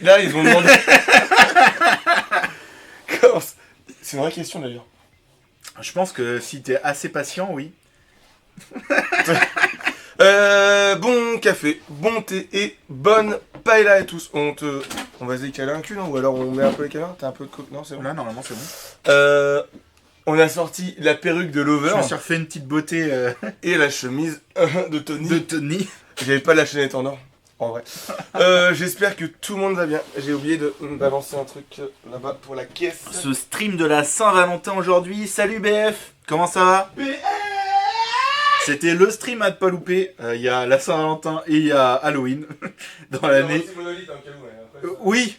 Là, ils ont demandé. C'est une vraie question d'ailleurs. Je pense que si t'es assez patient, oui. Bon café, bon thé et bonne paella à tous. On va se décaler un cul, non? Ou alors on met un peu les câlins? T'as un peu de coke? Non, c'est bon. Là, normalement, c'est bon. On a sorti la perruque de Lover. Je me suis refait une petite beauté et la chemise de Tony. de Tony. J'avais pas la chaînette en or, en vrai. J'espère que tout le monde va bien. J'ai oublié de balancer un truc là-bas pour la caisse. Ce stream de la Saint-Valentin aujourd'hui. Salut BF, comment ça va? BF. C'était le stream à ne pas louper. Il y a la Saint-Valentin et il y a Halloween dans l'année. Oui.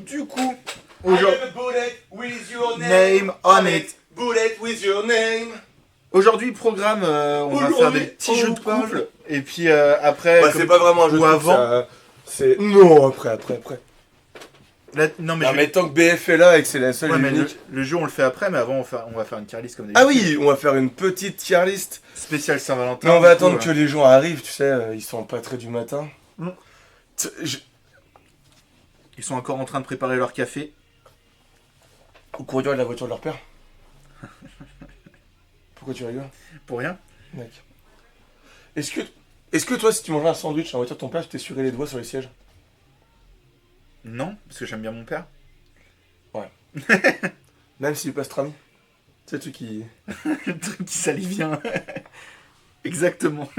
Du coup, name on it. Bullet with your name. Aujourd'hui, programme, on va faire des petits jeux de couple. Et puis après. Bah, c'est pas vraiment un jeu de couple. Avant. C'est. Non, après. Là, non, mais tant que BF est là et que c'est la seule unique. Le jeu, on le fait après, mais avant, on va faire une tier list comme d'habitude. Ah oui, on va faire une petite tier list. Spéciale Saint-Valentin. Mais on va attendre que les gens arrivent, tu sais, ils sont pas très du matin. Ils sont encore en train de préparer leur café. Au courrier de la voiture de leur père. Pourquoi tu rigoles? Pour rien. Mec. Est-ce que toi, si tu mangeais un sandwich en voiture de ton père, tu t'essuierais les doigts sur les sièges? Non, parce que j'aime bien mon père. Ouais. Même s'il est pastrami. C'est le truc qui... Le truc qui salivien. Exactement.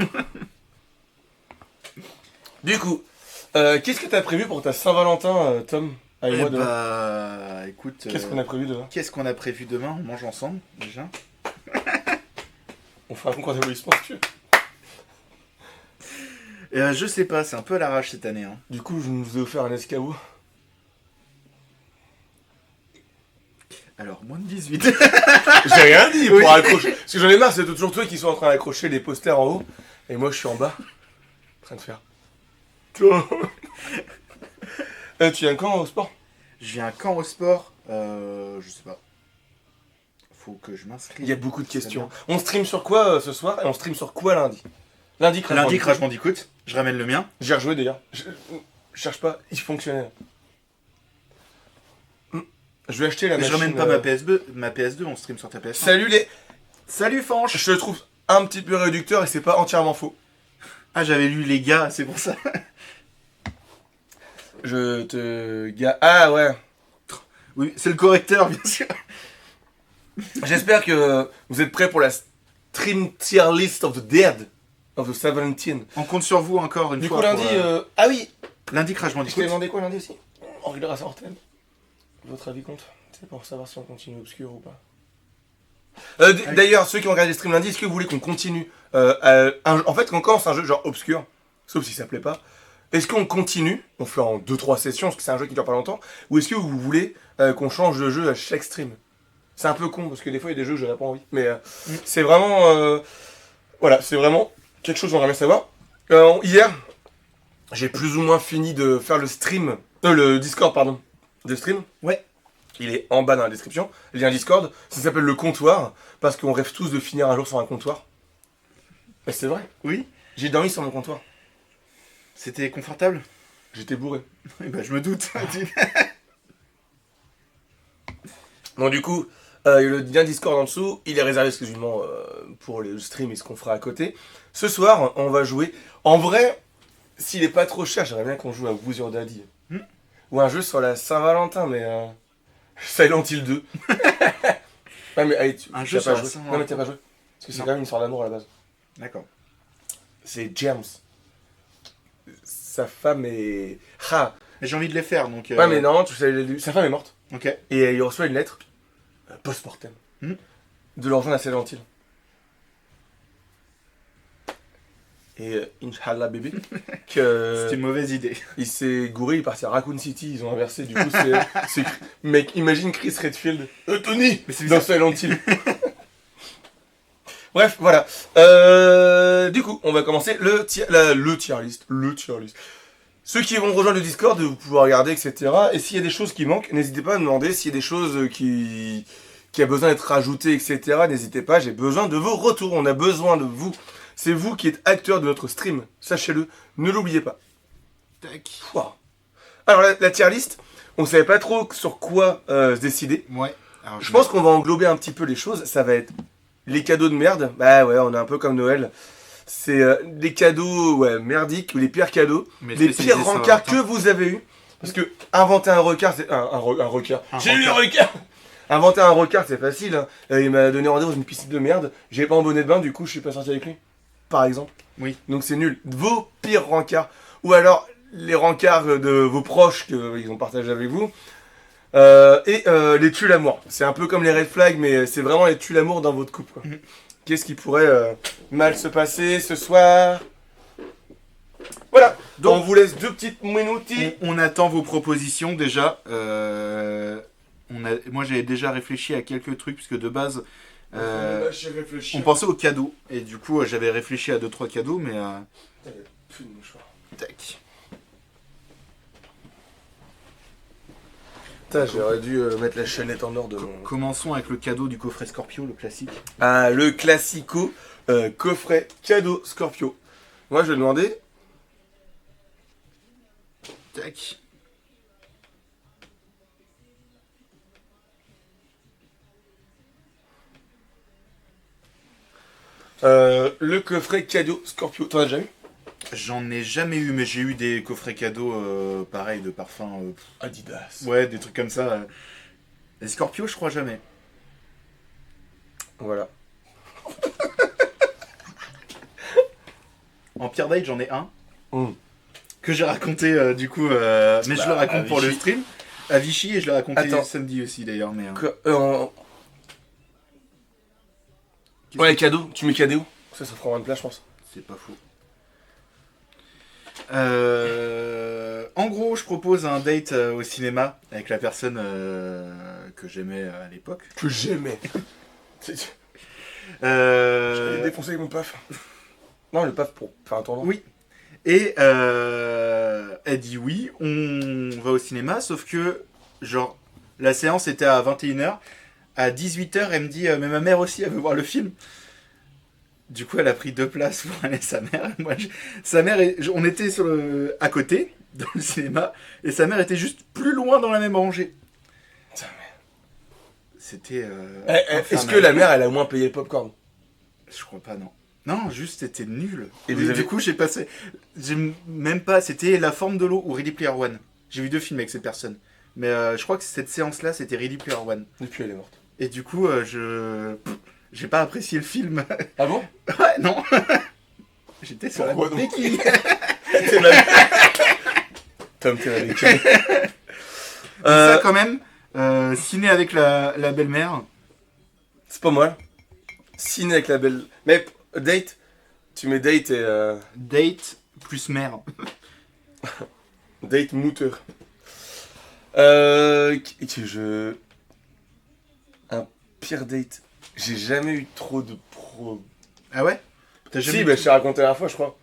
Du coup, qu'est-ce que t'as prévu pour ta Saint-Valentin, Tom? Avec moi demain. Bah, écoute... Qu'est-ce qu'on a prévu demain? Qu'est-ce qu'on a prévu demain? On mange ensemble, déjà. On fera un concours d'évolution, si tu veux. Je sais pas, c'est un peu à l'arrache cette année. Hein. Du coup, je nous ai offert un escabeau. Alors, moins de 18. J'ai rien dit Oui. pour accrocher. Parce que j'en ai marre, c'est toujours toi qui sont en train d'accrocher les posters en haut. Et moi, je suis en bas. En train de faire. Tu viens quand au sport? Je viens quand au sport? Je sais pas. Faut que je m'inscrive. Il y a beaucoup de questions. On stream sur quoi ce soir et on stream sur quoi lundi? Lundi, Crash Bandicoot. Je ramène le mien. J'ai rejoué d'ailleurs. Je cherche pas, il fonctionnait. Je vais acheter la machine. Je ramène pas ma PS2, on stream sur ta PS1. Salut Fanche. Je te trouve un petit peu réducteur et c'est pas entièrement faux. Ah, j'avais lu les gars, c'est pour ça. Ah ouais. Oui, c'est le correcteur, bien sûr. J'espère que vous êtes prêts pour la stream tier list of the dead of the 17. On compte sur vous encore une fois. Du coup, lundi. Ah oui. Lundi, Crash Je Bandicoot. t'ai demandé quoi lundi aussi? On réglera ça hors thème. Votre avis compte? C'est pour savoir si on continue obscur ou pas. D'ailleurs, ceux qui ont regardé les streams lundi, est-ce que vous voulez qu'on continue en fait, quand on commence un jeu genre obscur, sauf si ça plaît pas, est-ce qu'on continue, on fait en 2-3 sessions, parce que c'est un jeu qui dure pas longtemps, ou est-ce que vous voulez qu'on change de jeu à chaque stream? C'est un peu con, parce que des fois il y a des jeux que j'aurais pas envie. Mais c'est vraiment... voilà, c'est vraiment quelque chose qu'on aimerait savoir. Hier, j'ai plus ou moins fini de faire le stream... le Discord, pardon. De stream. Ouais. Il est en bas dans la description. Lien Discord. Ça s'appelle le comptoir, parce qu'on rêve tous de finir un jour sur un comptoir. Mais c'est vrai. Oui. J'ai dormi sur mon comptoir. C'était confortable? J'étais bourré. Bah, je me doute. Bon, du coup, le lien Discord en dessous, il est réservé exclusivement pour les streams et ce qu'on fera à côté. Ce soir, on va jouer. En vrai, s'il est pas trop cher, j'aimerais bien qu'on joue à Who's Your Daddy. Ou un jeu sur la Saint-Valentin, mais... Silent Hill 2. Ouais, mais allez, un jeu sur la Saint-Valentin. Non, mais t'as pas joué. Parce que c'est quand même une histoire d'amour à la base. D'accord. C'est James. Sa femme est... Ah. Mais j'ai envie de les faire, donc... Ouais, mais non, tu sais, sa femme est morte. Ok. Et il reçoit une lettre, post-mortem, de leur rejoindre à Silent Hill. Et Inch'Allah bébé, que... C'est une mauvaise idée. Il s'est gouré, il est parti à Raccoon City, ils ont inversé, du coup c'est... Mec, imagine Chris Redfield, Tony, dans Silent Hill. Bref, voilà. Du coup, on va commencer le tier list. Ceux qui vont rejoindre le Discord, vous pouvez regarder, etc. Et s'il y a des choses qui manquent, n'hésitez pas à me demander. S'il y a des choses qui a besoin d'être rajoutées, etc. N'hésitez pas, j'ai besoin de vos retours. On a besoin de vous. C'est vous qui êtes acteur de notre stream. Sachez-le, ne l'oubliez pas. Tac. Wow. Alors la tier list, on savait pas trop sur quoi se décider. Ouais. Alors, Je pense qu'on va englober un petit peu les choses. Ça va être les cadeaux de merde. Bah ouais, on est un peu comme Noël. C'est les cadeaux merdiques ou les pires cadeaux. Mais Les pires rencarts que vous avez eu. Parce que inventer un recard, c'est un recard. J'ai eu un recard. Inventer un recard, c'est facile. Hein. Il m'a donné rendez-vous dans une piscine de merde. J'ai pas en bonnet de bain, du coup, je suis pas sorti avec lui. Par exemple. Oui. Donc c'est nul. Vos pires rencarts. Ou alors les rencarts de vos proches qu'ils ont partagé avec vous. Et les tues l'amour. C'est un peu comme les red flags, mais c'est vraiment les tues l'amour dans votre couple. Quoi. Qu'est-ce qui pourrait mal se passer ce soir? Voilà. Donc on vous laisse 2 petites minutes. On attend vos propositions déjà. Moi j'avais déjà réfléchi à quelques trucs puisque de base on pensait aux cadeaux et du coup j'avais réfléchi à 2-3 cadeaux mais Plus de mouchoir. tac. Putain, j'aurais dû mettre la chaînette en or de mon... Commençons avec le cadeau du coffret Scorpio, le classique. Ah, le classico coffret cadeau Scorpio. Moi je vais demander... Tac. Le coffret cadeau Scorpio. T'en as déjà eu? J'en ai jamais eu, mais j'ai eu des coffrets cadeaux pareil de parfums. Adidas. Ouais, des trucs comme ça. Les Scorpio, je crois jamais. Voilà. En pire date, j'en ai un. Mm. Que j'ai raconté du coup. Mais je le raconte pour le Vichy. stream. À Vichy et je l'ai raconté Attends. samedi aussi d'ailleurs. Mais, Ouais, cadeau. Tu mets cadeau. Ça fera une place, je pense. c'est pas faux. En gros, je propose un date au cinéma avec la personne que j'aimais à l'époque. Que j'aimais. J'allais Euh, défoncer avec mon paf. Non, le paf pour faire un tournoi. Oui. Et elle dit oui, on va au cinéma, sauf que, genre, la séance était à 21h. À 18h, elle me dit, mais ma mère aussi, elle veut voir le film. Du coup, elle a pris 2 places pour aller sa mère. Moi, sa mère, on était à côté, dans le cinéma, et sa mère était juste plus loin dans la même rangée. Putain, C'était... Est-ce que la mère, elle a moins payé le popcorn? Je crois pas, non. Non, juste c'était nul. Et Et vous avez- du coup, j'ai même pas. C'était La Forme de l'eau ou Ready Player One. J'ai vu 2 films avec cette personne. Mais je crois que cette séance-là, c'était Ready Player One. Depuis, elle est morte. Et du coup, j'ai pas apprécié le film. Ah bon? Ouais, non. J'étais sur la Pourquoi non béquille. T'es mal. Tom, t'es mal. Ça, quand même, ciné avec la belle-mère. C'est pas mal. Ciné avec la belle... Mais date, tu mets date et... Date plus mère. Date mooter. Un pire date. J'ai jamais eu trop de pro... Ah ouais? T'as jamais Si, eu- bah, je t'ai raconté la fois, je crois.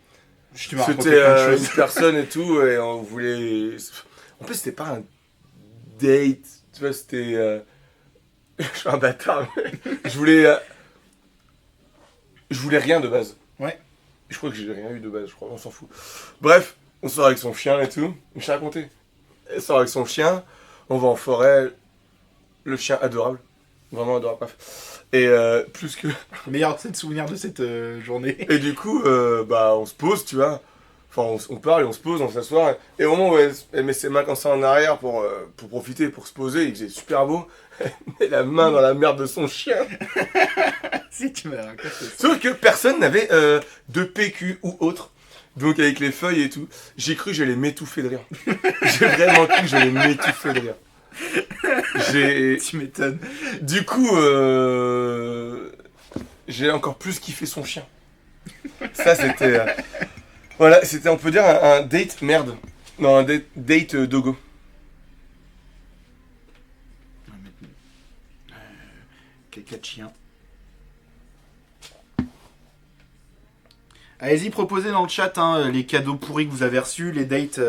Je te m'as raconté C'était plein de choses. une personne et tout, et on voulait... En plus, c'était pas un date. Tu vois, c'était... Je suis un bâtard. Je voulais... Je voulais rien de base. Ouais. Je crois que j'ai rien eu de base, je crois, on s'en fout. Bref, on sort avec son chien et tout. Je t'ai raconté. Elle sort avec son chien, on va en forêt. Le chien adorable. Vraiment adorable, bref. Et plus que... Meilleur souvenir de cette journée. Et du coup, bah, on se pose, tu vois. Enfin, on parle et on se pose, on s'assoit. Et au moment où elle met ses mains comme ça en arrière pour profiter, pour se poser, il faisait super beau. Elle met la main dans la merde de son chien. Si tu m'as raconté ça. Sauf que personne n'avait de PQ ou autre. Donc avec les feuilles et tout, j'ai cru que j'allais m'étouffer de rire. J'ai vraiment cru que j'allais m'étouffer de rire. Tu m'étonnes. Du coup, j'ai encore plus kiffé son chien. Ça, c'était... Voilà, c'était, on peut dire, un date merde. Non, un date dogo. Caca de chien. Allez-y, proposez dans le chat les cadeaux pourris que vous avez reçus, les dates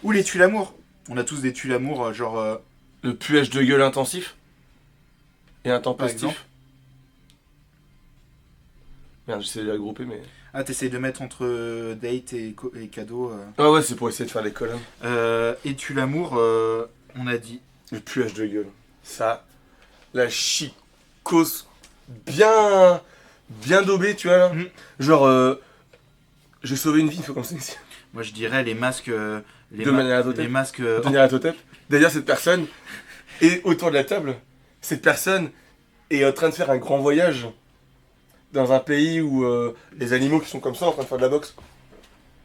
ou les tues l'amour. On a tous des tues l'amour, genre Le puage de gueule intensif. Et par intempestif. exemple. Merde, j'essaie de les regrouper, mais... Ah, t'essayes de mettre entre date et cadeau. Ah ouais, c'est pour essayer de faire des colonnes. Et tu l'amour, on a dit. Le puage de gueule. Ça, la chicose bien daubée, tu vois là. Genre, j'ai sauvé une vie, il faut comme ça ici. Moi, je dirais les masques. De manière à Totep. Les masques. De manière à Totep. D'ailleurs, cette personne est autour de la table. Cette personne est en train de faire un grand voyage dans un pays où les animaux qui sont comme ça en train de faire de la boxe.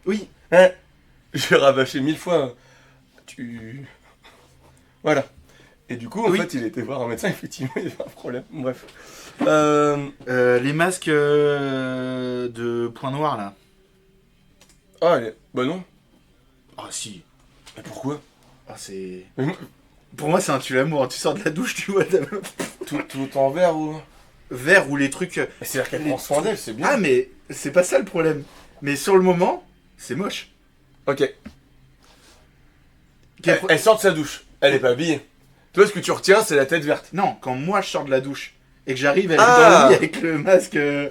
Oui. Hein, j'ai rabâché 1000 fois. Tu. Voilà. Et du coup, en fait, il était voir un médecin, effectivement, il y avait un problème. Bref. Les masques de points noirs là. Ah, bah non. Ah si. Mais pourquoi? Ah c'est. Mais moi, Pour moi, c'est un tue-l'amour. Tu sors de la douche, tu vois ta meuf. tout en vert ou. Vert ou les trucs. Mais c'est-à-dire qu'elle prend soin d'elle, c'est bien. Ah, mais c'est pas ça le problème. Mais sur le moment, c'est moche. Ok. Elle sort de sa douche. Elle est pas habillée. Toi, ce que tu retiens, c'est la tête verte. Non, quand moi je sors de la douche et que j'arrive, elle est Ah. dans le lit avec le masque. Ouais.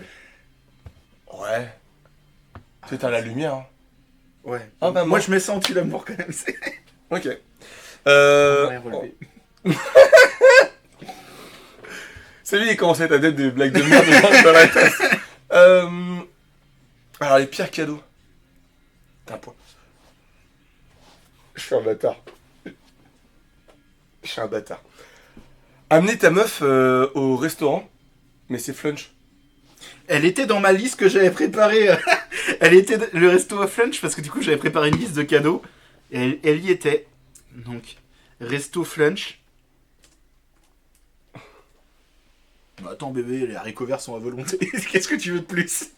Tu sais, t'as la lumière. Hein. Ouais. Ah, bah, moi je me sens anti-l'amour quand même. Ok. Ouais, relevé. C'est lui qui commençait à être adepte des blagues de merde dans la tasse. Alors, les pires cadeaux. T'as un point. Je suis un bâtard. Je suis un bâtard. Amener ta meuf au restaurant, mais c'est flunch. Elle était dans ma liste que j'avais préparée. Elle était le resto à Flunch parce que du coup j'avais préparé une liste de cadeaux. Et elle y était. Donc, resto Flunch. Attends bébé, les haricots verts sont à volonté. Qu'est-ce que tu veux de plus?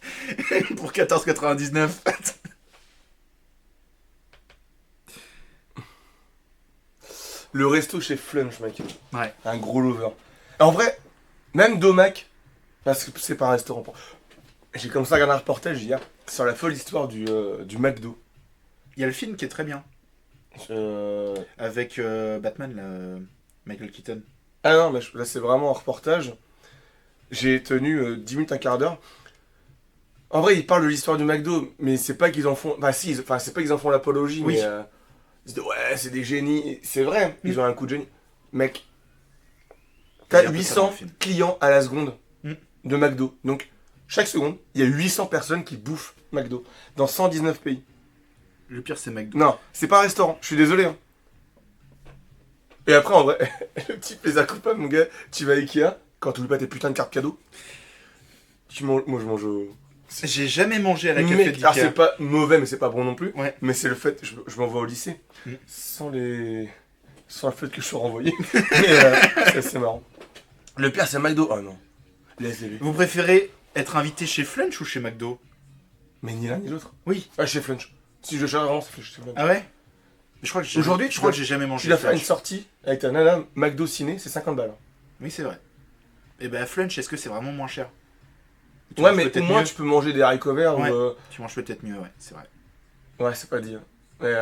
Pour 14,99. Le resto chez Flunch, mec. Ouais. Un gros lover. En vrai, même Domac, parce que c'est pas un restaurant. J'ai comme ça regardé un reportage hier sur la folle histoire du McDo. Il y a le film qui est très bien. Euh, Avec Batman, là, Michael Keaton. Ah non, mais là c'est vraiment un reportage. J'ai tenu 10 minutes, un quart d'heure. En vrai, ils parlent de l'histoire du McDo, mais c'est pas qu'ils en font. Enfin, si, c'est pas qu'ils en font l'apologie, Oui. mais. Ils disent, ouais, c'est des génies. C'est vrai, ils ont un coup de génie. Mec, t'as Il y a un peu ça dans 800 le film. clients à la seconde Mm. de McDo. Donc, chaque seconde, il y a 800 personnes qui bouffent McDo. Dans 119 pays. Le pire, c'est McDo. Non, c'est pas un restaurant, je suis désolé. Hein. Et après, en vrai, le type les accompagne, mon gars. Tu vas à Ikea, quand tu oublies pas tes putains de cartes cadeaux. Tu manges, moi, je mange au. J'ai jamais mangé à la café Mec, alors d'Ikea. c'est pas mauvais, mais c'est pas bon non plus. Ouais. Mais c'est le fait, je m'envoie au lycée, Mm. sans le fait que je sois renvoyé. Mais c'est marrant. Le pire, c'est McDo. Oh non. Laisse-les. Vous préférez être invité chez Flunch ou chez McDo? Mais ni l'un ni l'autre. Oui. Ah, chez Flunch. Si je cherche vraiment, c'est chez Flunch. Ah ouais? Je crois que Aujourd'hui, je crois que j'ai jamais mangé Tu dois faire une Flunch. sortie avec ta nana McDo ciné, c'est 50 balles. Oui, c'est vrai. Et ben Flunch, est-ce que c'est vraiment moins cher? Tu Ouais, manges mais au peut-être moins mieux. tu peux manger des haricots verts Ouais. ou. Tu manges peut-être mieux, ouais, c'est vrai. Ouais, c'est pas dire. Mais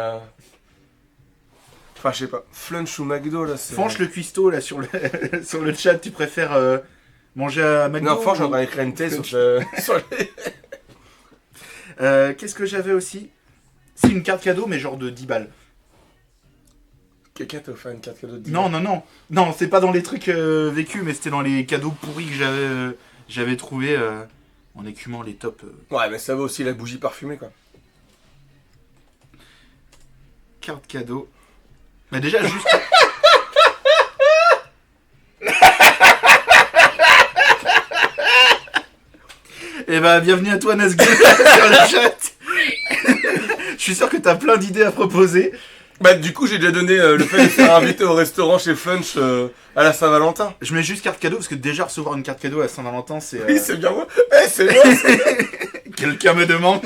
enfin, je sais pas. Flunch ou McDo là, c'est. Fanche le cuistot là sur le sur le chat, tu préfères manger à McDo? Non, franchement, ou- j'aurais écrit une thèse sur, sur les. Qu'est-ce que j'avais aussi? C'est une carte cadeau, mais genre de 10 balles. Quelqu'un t'a offert une carte cadeau de 10 Non, non, non. Non, c'est pas dans les trucs vécus, mais c'était dans les cadeaux pourris que j'avais trouvé en écumant les tops. Ouais, mais ça va aussi la bougie parfumée quoi. Carte cadeau. Mais déjà, juste. Eh ben, bienvenue à toi, Nazgûl, sur le chat. Je suis sûr que t'as plein d'idées à proposer. Bah, du coup, j'ai déjà donné le fait de faire inviter au restaurant chez Flunch à la Saint-Valentin. Je mets juste carte cadeau parce que déjà recevoir une carte cadeau à Saint-Valentin, c'est. Oui, c'est bien moi. Eh, c'est moi. Quelqu'un me demande.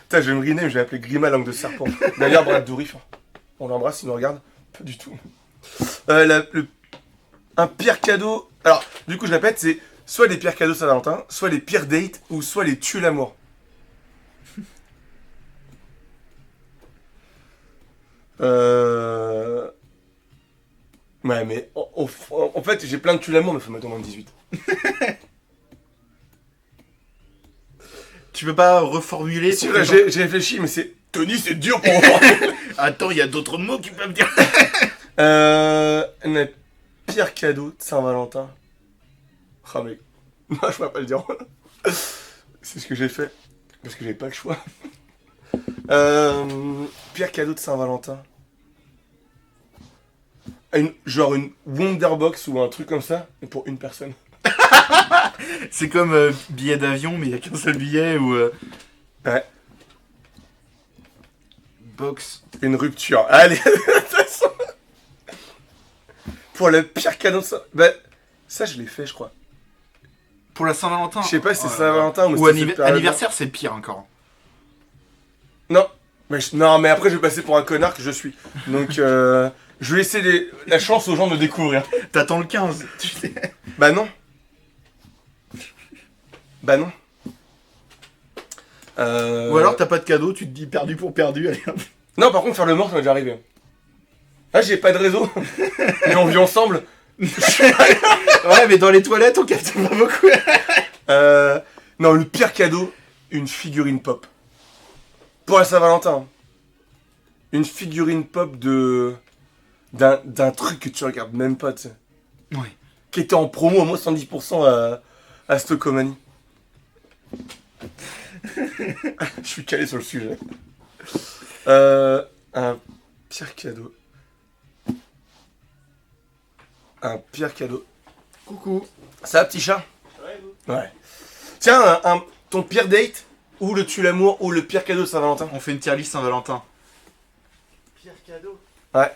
Putain, je vais me rename, je vais appeler Grima langue de serpent. D'ailleurs, Brad Dourif, on l'embrasse, il nous regarde. Pas du tout. Un pire cadeau. Alors, du coup, je répète, c'est soit les pires cadeaux Saint-Valentin, soit les pires dates, ou soit les tues l'amour. Ouais, mais en fait, j'ai plein de tues l'amour, mais faut mettre au moins de 18. Tu peux pas reformuler C'est pour vrai, que les gens- j'ai réfléchi, mais c'est. Tony, c'est dur pour moi. Attends, il y a d'autres mots qui peuvent dire. Notre pire cadeau de Saint-Valentin. Ah, mec. Moi, je pourrais pas le dire. C'est ce que j'ai fait. Parce que j'ai pas le choix. Pire cadeau de Saint-Valentin. Genre une Wonderbox ou un truc comme ça, mais pour une personne. C'est comme billet d'avion, mais il y a qu'un seul billet ou. Ouais. Box. Une rupture. Allez, de toute façon. Pour le pire cadeau de ça. Bah, ça, je l'ai fait, je crois. Pour la Saint-Valentin. Je sais pas si c'est Ouais. Saint-Valentin ou Ou c'était cette période-là. anniversaire, c'est pire encore. Non. Non, mais après, je vais passer pour un connard que je suis. Donc, je vais laisser la chance aux gens de découvrir. T'attends le 15. Tu sais. Bah non. Bah non. Ou alors t'as pas de cadeau, tu te dis perdu pour perdu. Allez, hop. Non, par contre, faire le mort, ça m'est déjà arrivé. Ah, j'ai pas de réseau. Mais on vit ensemble. Ouais, mais dans les toilettes, on capte pas beaucoup. Non, le pire cadeau, une figurine pop. Pour la Saint-Valentin. Une figurine pop d'un truc que tu regardes même pas, tu sais. Ouais. Qui était en promo à moins 110% à Stockomanie. Je suis calé sur le sujet. Un pire cadeau. Un pire cadeau. Coucou. Ça va, petit chat? Ouais. Tiens, ton pire date, ou le tue l'amour, ou le pire cadeau de Saint-Valentin. On fait une tier list Saint-Valentin. Pire cadeau. Ouais.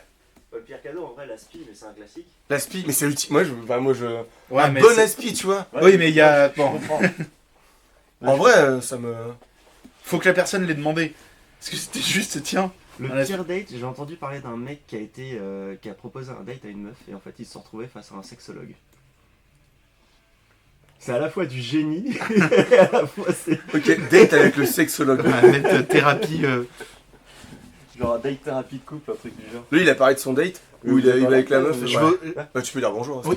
Le pire cadeau, en vrai, la spi, mais c'est un classique. L'aspi, mais c'est ultime. Moi, je. Ouais, un mais bon c'est- aspi, tu vois. Ouais, Oui, mais il y a. Je Bon, comprends. En vrai, ça me. faut que la personne l'ait demandé. Parce que c'était juste, tiens. Le Un pire date, j'ai entendu parler d'un mec qui a proposé un date à une meuf et en fait ils se sont retrouvés face à un sexologue. C'est à la fois du génie et à la fois c'est Ok, date avec le sexologue. On va mettre thérapie. genre un date thérapie de couple, un truc du genre. Lui, il a parlé de son date, où il va avec la meuf. Je ouais. vais, Bah, tu peux dire bonjour. hein, Oui.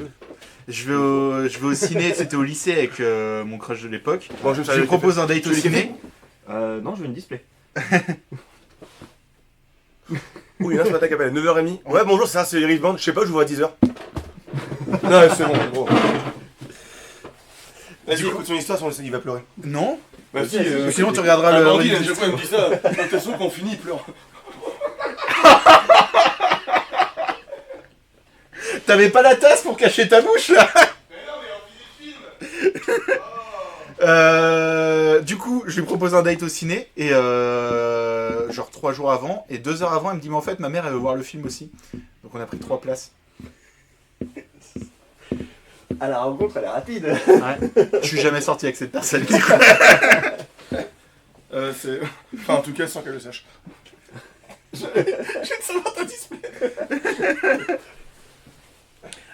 si tu veux. je vais au ciné, c'était au lycée avec mon crush de l'époque. Bon, je me Je lui propose un date au Tu veux des ciné. Non, je veux une display. Oui, là, ce matin, qu'appelle 9h30. Ouais, bonjour, c'est Iris Band. Je sais pas, je vous vois à 10h. Non, c'est bon, gros. Vas-y, écoute son histoire, il va pleurer. Non. Bah, si, Sinon, tu regarderas le. Amandine, à chaque fois, elle me dit ça. De toute façon, quand on finit, il pleure. T'avais pas la tasse pour cacher ta bouche là. Mais non, mais on finit le film. Du coup, je lui propose un date au ciné et genre 3 jours avant et 2 heures avant, elle me dit mais en fait ma mère elle veut voir le film aussi. Donc on a pris 3 places. Ah, la rencontre elle est rapide. Ouais. Je suis jamais sorti avec cette personne. Du coup. C'est. Enfin, en tout cas, sans qu'elle le sache. Je vais te savoir ta display.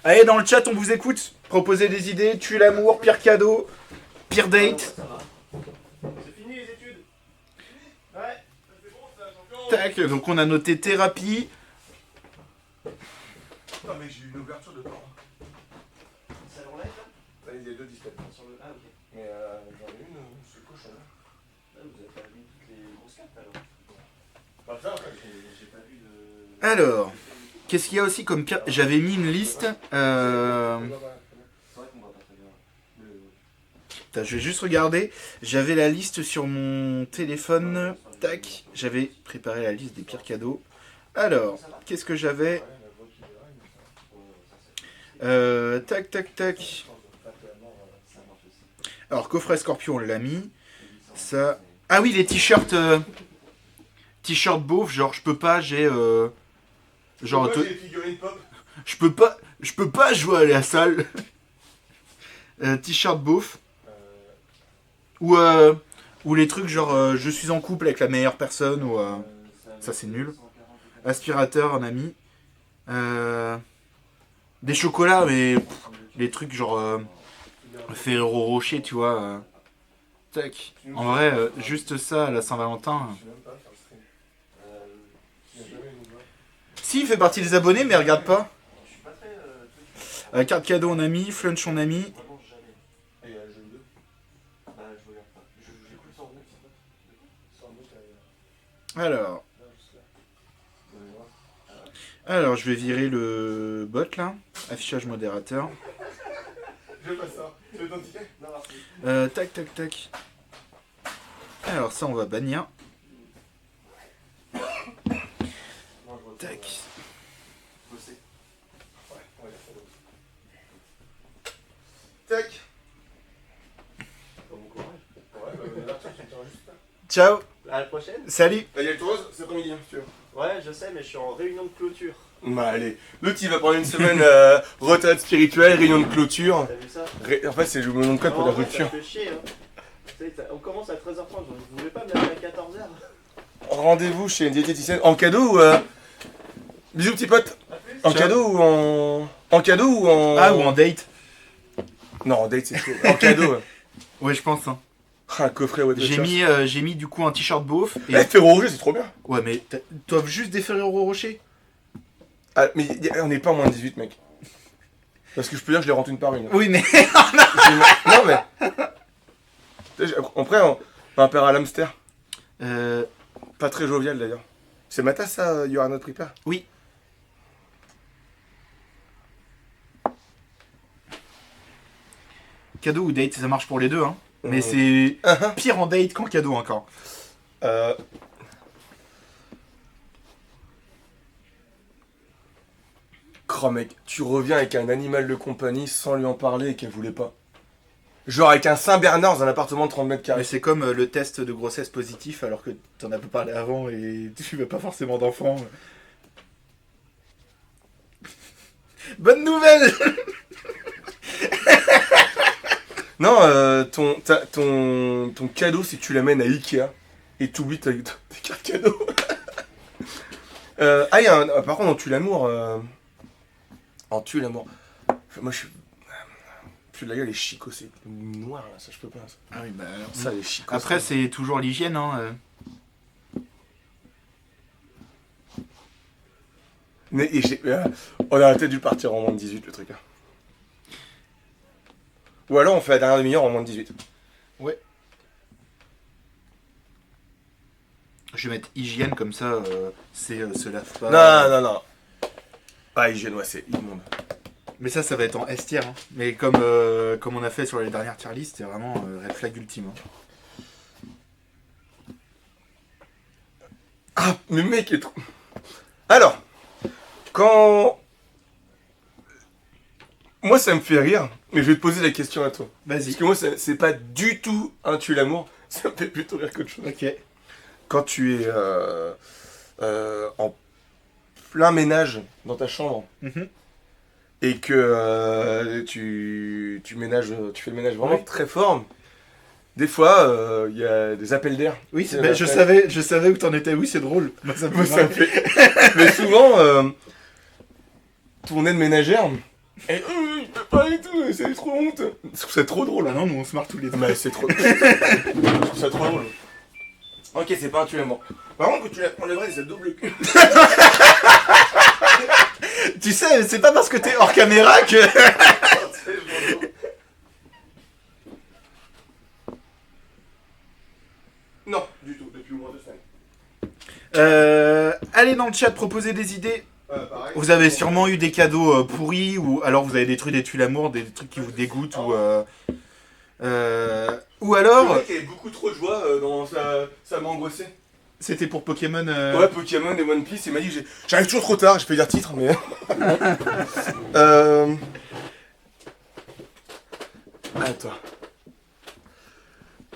Allez, dans le chat, on vous écoute. Proposez des idées, tue l'amour, pire cadeau, pire date. Ça va. C'est fini les études. Ouais, c'est bon, ça, j'ai encore. Tac, donc on a noté thérapie. Non, mais j'ai eu une ouverture de porte. Salon live là Il y a 2 displays. sur le... Ah ok. Mais j'en ai une, ce cochon là. Ah, vous avez pas mis toutes les grosses cartes alors. Pas ça, après. J'ai pas vu de... Alors, qu'est-ce qu'il y a aussi comme pire. J'avais mis une liste. C'est vrai qu'on voit pas très bien. Putain, je vais juste regarder. J'avais la liste sur mon téléphone. Tac. J'avais préparé la liste des pires cadeaux. Alors, qu'est-ce que j'avais tac, tac, tac. Alors, coffret Scorpion, on l'a mis. Ça. Ah oui, les t-shirts. T-shirts beauf, genre, je peux pas, j'ai. Genre, Pourquoi j'ai les figurines pop? je peux pas jouer à la salle. T-shirt beauf. Ou les trucs genre je suis en couple avec la meilleure personne ou ça c'est nul. Aspirateur, un ami. Des chocolats mais les trucs genre Ferrero Rocher, tu vois. Tac. En vrai, juste ça à la Saint-Valentin. Je sais même pas faire le stream. Il y a jamais une voix. Si, il fait partie des abonnés, mais regarde pas. Je suis pas très... Carte cadeau en ami, flunch en ami. Vraiment jamais. Et jeu 2. Bah je regarde pas. J'écoute sans vous. Alors, je vais virer le bot là. Affichage modérateur. Je veux pas ça. Tu veux t'identifier? Non, merci. Tac. Alors, ça, on va bannir. Tac. Tac. Ciao. À la prochaine. Salut. Il y a le tour cet après-midi, si tu veux. Ouais, je sais, mais je suis en réunion de clôture. Bah allez, l'autre il va prendre une semaine retraite spirituelle, réunion de clôture. T'as vu ça? En fait c'est le nom de code pour Non, la en vrai, rupture. ça fait chier, hein. Tu sais, on commence à 13h30, donc vous voulez pas me l'appeler à 14h? Rendez-vous chez une diététicienne en cadeau ou bisous petit pote. A plus. En Ciao. cadeau ou en cadeau ou en Ah, ou en date. Non, en date c'est chaud. En cadeau. Ouais, je pense. Hein. Un coffret ouais. J'ai mis du coup un t-shirt beauf. Eh, Ferro Rocher c'est trop bien. Ouais, mais t'offres juste des Ferrero Rocher. Ah, mais on n'est pas moins de 18 mec. Parce que je peux dire que je les rentre une par une. Oui, mais. Non mais. Après on a un père à l'hamster. Pas très jovial d'ailleurs. C'est ma tasse ça, You Are Not Prepared? Oui. Cadeau ou date, ça marche pour les deux, hein. Mais c'est pire en date qu'en cadeau encore. Oh mec, tu reviens avec un animal de compagnie sans lui en parler et qu'elle voulait pas. Genre avec un Saint-Bernard dans un appartement de 30 mètres Mais carrés. c'est comme le test de grossesse positif alors que t'en as pas parlé avant et tu veux pas forcément d'enfant. Bonne nouvelle. Non, ton cadeau, c'est que tu l'amènes à Ikea et t'oublies tes cartes cadeaux. Par contre, en tue l'amour. En tue l'amour. Moi, je suis. Plus de la gueule, les chicots, c'est noir là, ça je peux pas. Ça, Ah oui, bah, ça les chicots. après, ça. c'est toujours l'hygiène, hein. On aurait peut-être dû partir en moins de 18 le truc. Hein. Ou alors on fait la dernière demi-heure en moins de 18. Ouais. Je vais mettre hygiène comme ça, se lave pas. Non. Ah, hygiène, ouais, c'est immonde. Mais ça va être en S tier. Hein. Mais comme on a fait sur les dernières tier list, c'est vraiment red flag ultime. Hein. Ah, mais mec est trop. Alors, quand. Moi, ça me fait rire, mais je vais te poser la question à toi. Parce Vas-y. que moi, c'est pas du tout un tue l'amour, ça me fait plutôt rire qu'autre chose. Ok. Quand tu es en plein ménage dans ta chambre Mhm. et que tu ménages, tu fais le ménage vraiment Oui. très fort, des fois, il y a des appels d'air. Oui, C'est bah, la je fenêtre. savais où t'en étais. Oui, c'est drôle. Moi, ça me Moi, fait ça me marrer. fait. Mais souvent, ton aide ménagère, et je peux pas et tout, c'est trop honte. Je trouve ça trop drôle. Bah non, nous on se marre tous les deux. Mais c'est trop. Je trouve ça trop drôle. Ok, c'est pas un tu l'amour. Par contre, que tu enlèverais cette double cul. Tu sais, c'est pas parce que t'es hors caméra que. Non, du tout, depuis au moins 2 semaines. Allez dans le chat, proposer des idées. Pareil. Vous avez sûrement eu des cadeaux pourris, ou alors vous avez des trucs des tues l'amour, des trucs qui vous dégoûtent, ou Le alors, mec avait beaucoup trop de joie dans ça m'a angoissé. c'était pour Pokémon. Ouais, Pokémon et One Piece, il m'a dit j'arrive toujours trop tard, je peux dire titre, mais. Attends.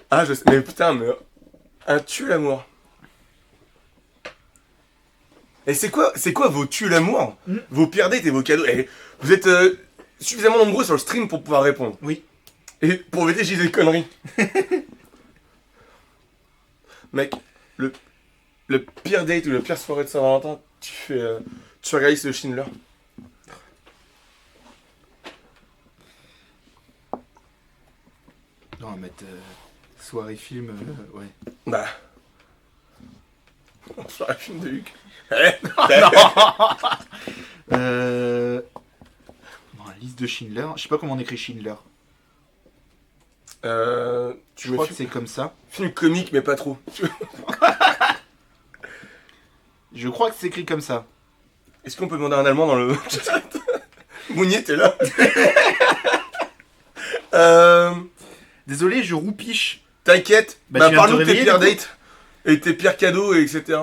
Ah, je sais. Mais putain, mais. Un tue l'amour. Et c'est quoi vos tue l'amour? Vos pires dates et vos cadeaux? Et vous êtes suffisamment nombreux sur le stream pour pouvoir répondre. Oui. Et pour éviter, j'ai des conneries. Mec, le pire date ou la pire soirée de Saint-Valentin, tu réalises le Schindler. Non, on va mettre soirée film, ouais. Bah. Soirée film de Hugues. Bon, la liste de Schindler. Je sais pas comment on écrit Schindler. Tu Je me crois que fais c'est comme ça. film comique, mais pas trop. Je crois que c'est écrit comme ça. Est-ce qu'on peut demander un allemand dans le chat? Mounier, t'es là. Désolé, je roupiche. T'inquiète. Bah, Bah, tu viens de parle-nous te de tes réveiller, pires du coup dates. Et tes pires cadeaux, et etc.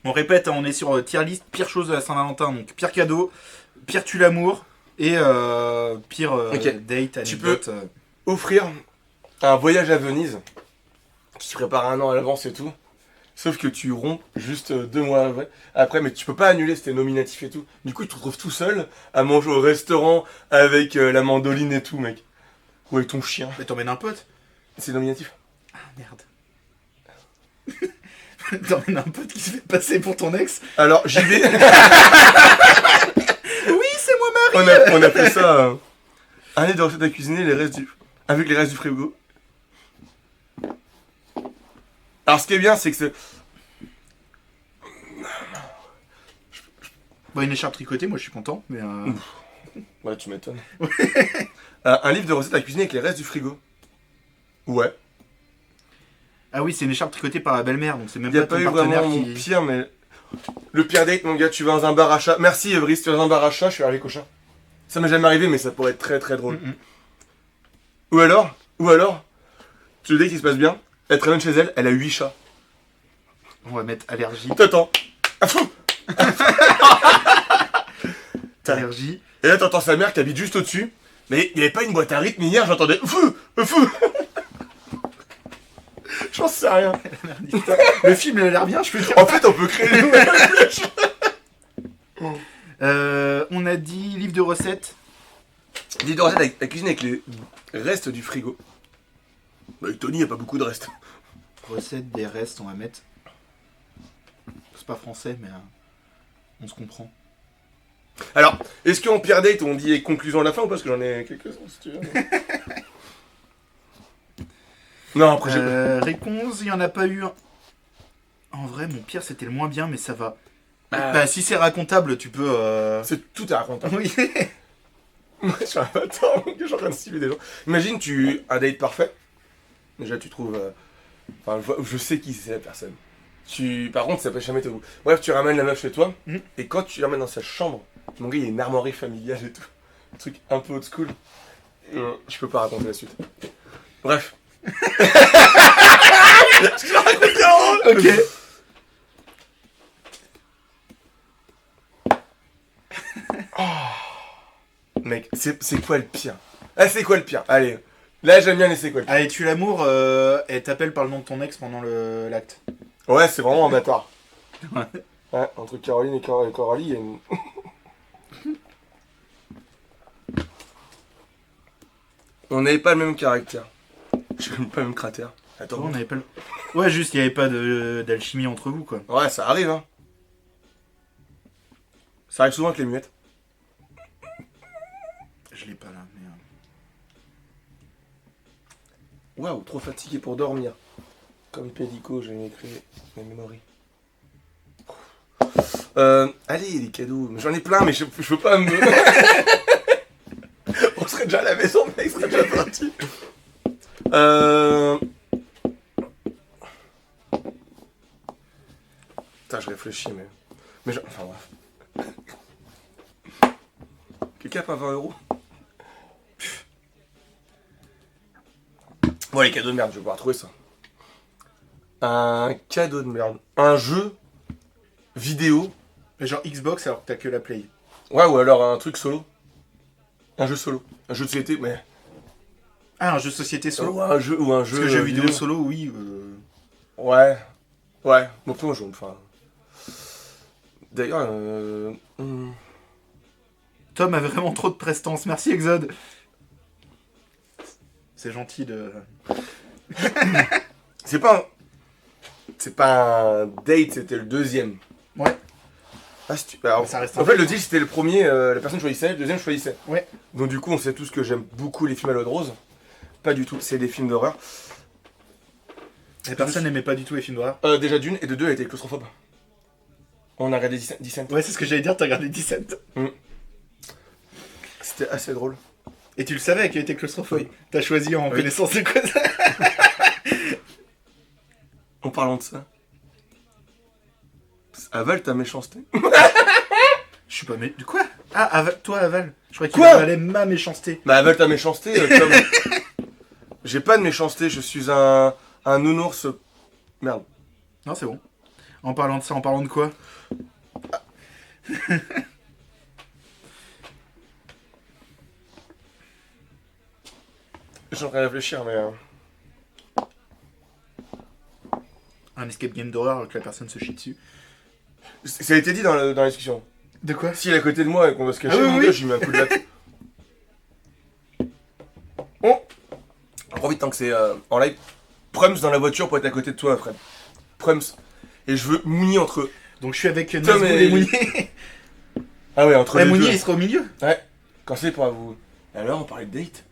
On répète, hein, on est sur tier list, pire chose de la Saint-Valentin. Donc pire cadeau, pire tue l'amour et pire Ok. date, Tu anecdote. Offrir un voyage à Venise qui se prépare un an à l'avance et tout. Sauf que tu romps juste 2 mois après, mais tu peux pas annuler, c'était nominatif et tout. Du coup, tu te retrouves tout seul à manger au restaurant avec la mandoline et tout, mec. Ou avec ton chien. Mais t'emmènes un pote. C'est nominatif. Ah merde. T'emmènes un pote qui se fait passer pour ton ex. Alors, j'y vais. Oui, c'est moi Marie. On a fait ça. Un livre de recettes à cuisiner avec les restes du frigo. Alors, ce qui est bien, c'est que c'est. Bon, une écharpe tricotée, moi je suis content, mais Ouais, tu m'étonnes. Un livre de recettes à cuisiner avec les restes du frigo. Ouais. ah oui, c'est une écharpe tricotée par la belle-mère, donc c'est même Il n'y a pas pas ton eu partenaire vraiment mon qui. pire, mais. Le pire date, mon gars, tu vas dans un bar à chat. Merci, Brice, tu vas dans un bar à chat, je suis avec au chat. Ça m'est jamais arrivé, mais ça pourrait être très très drôle. Ou alors, tu le dis qu'il se passe bien, elle traîne chez elle, elle a 8 chats. On va mettre allergie. T'attends. Ah, fou. Allergie. Et là, t'entends sa mère qui habite juste au-dessus. Mais il n'y avait pas une boîte à rythme hier, j'entendais fou, fou. J'en sais rien. Le film il a l'air bien, je peux dire. En fait, on peut créer une nouvelle flèche. On a dit livre de recettes. Dis de recette à cuisiner avec les restes du frigo. Bah, avec Tony, il n'y a pas beaucoup de restes. Recettes des restes, on va mettre. C'est pas français, mais on se comprend. Alors, est-ce qu'en pire date, on dit conclusion à la fin ou pas? Parce que j'en ai quelques-uns, si tu veux. Non, après, j'ai... Réponse, il n'y en a pas eu un. En vrai, mon pire, c'était le moins bien, mais ça va. Bah, Bah, si c'est racontable, tu peux. c'est tout à raconter. Oui. Moi, je suis un bâtard, je suis en train de cibler des gens. Imagine, un date parfait. Déjà, tu trouves... Enfin, je sais qui c'est la personne. Par contre, ça peut jamais te... Bref, tu ramènes la meuf chez toi, et quand tu l'emmènes dans sa chambre, mon gars, il y a une armoirie familiale et tout. Un truc un peu old school. Je peux pas raconter la suite. Bref. Je la raconte en... Ok. Mec, c'est quoi le pire? Ah, c'est quoi le pire? Allez, là j'aime bien les c'est quoi le pire. Allez, tue l'amour, elle t'appelle par le nom de ton ex pendant l'acte. Ouais, c'est vraiment un bâtard. Ouais. Ouais, entre Caroline et Coralie, il y a une... On n'avait pas le même caractère. J'ai même pas le même cratère. Attends. On avait pas le... Ouais, juste, il n'y avait pas d'alchimie entre vous, quoi. Ouais, ça arrive, hein. Ça arrive souvent avec les muettes. Je l'ai pas là, mais... Waouh, trop fatigué pour dormir. Comme Pédico, j'ai écrit mes mémories. Allez, les cadeaux. J'en ai plein, mais je veux pas me... On serait déjà à la maison, mec, serait déjà parti. Putain, je réfléchis, mais enfin, bref. Quelqu'un a pas 20 €? Bon, les cadeaux de merde, je vais pouvoir trouver ça. Un cadeau de merde. Un jeu vidéo. Mais genre Xbox alors que t'as que la Play. Ouais, ou alors un truc solo. Un jeu solo. Un jeu de société, mais... Ah, un jeu de société solo. Ou un jeu Parce que jeu vidéo solo, oui. Ouais. Ouais. Donc moi, je... Enfin... D'ailleurs, Tom a vraiment trop de prestance. Merci, Exode. C'est gentil de... C'est pas un date, c'était le deuxième. Ouais. Ah, alors, Ça reste en un fait, film, le deal, c'était le premier, la personne choisissait, le deuxième choisissait. Ouais. Donc du coup, on sait tous que j'aime beaucoup les films à l'eau de rose. Pas du tout, c'est des films d'horreur. La personne n'aimait pas du tout les films d'horreur. Déjà d'une, et de deux, elle était claustrophobe. On a regardé Descent. Ouais, c'est ce que j'allais dire, t'as regardé 17. C'était assez drôle. Et tu le savais qu'elle était claustrophobe. Oui. T'as choisi en Oui. connaissance de cause. En parlant de ça, Avale ta méchanceté. Je suis pas de quoi? Ah, toi Aval. Je croyais qu'il Quoi avalait ma méchanceté. Bah avale ta méchanceté, comme... J'ai pas de méchanceté, je suis un nounours... Merde. Non, c'est bon. En parlant de ça, en parlant de quoi? Je suis en train de réfléchir, mais... Un escape game d'horreur que la personne se chie dessus. Ça a été dit dans la discussion. De quoi? S'il est à côté de moi et qu'on va se cacher, Ah oui, mon oui. gars, j'ai mis un coup de latte. Bon. On profite tant que c'est en live. Prums dans la voiture pour être à côté de toi, Fred. Prums. Et je veux Mounier entre... Donc je suis avec Tom Nazgûl et- et Mounier. Ah ouais, entre Ouais, les Mounier, deux. il sera au milieu. Ouais. Quand c'est pour vous... Et alors, on parlait de date.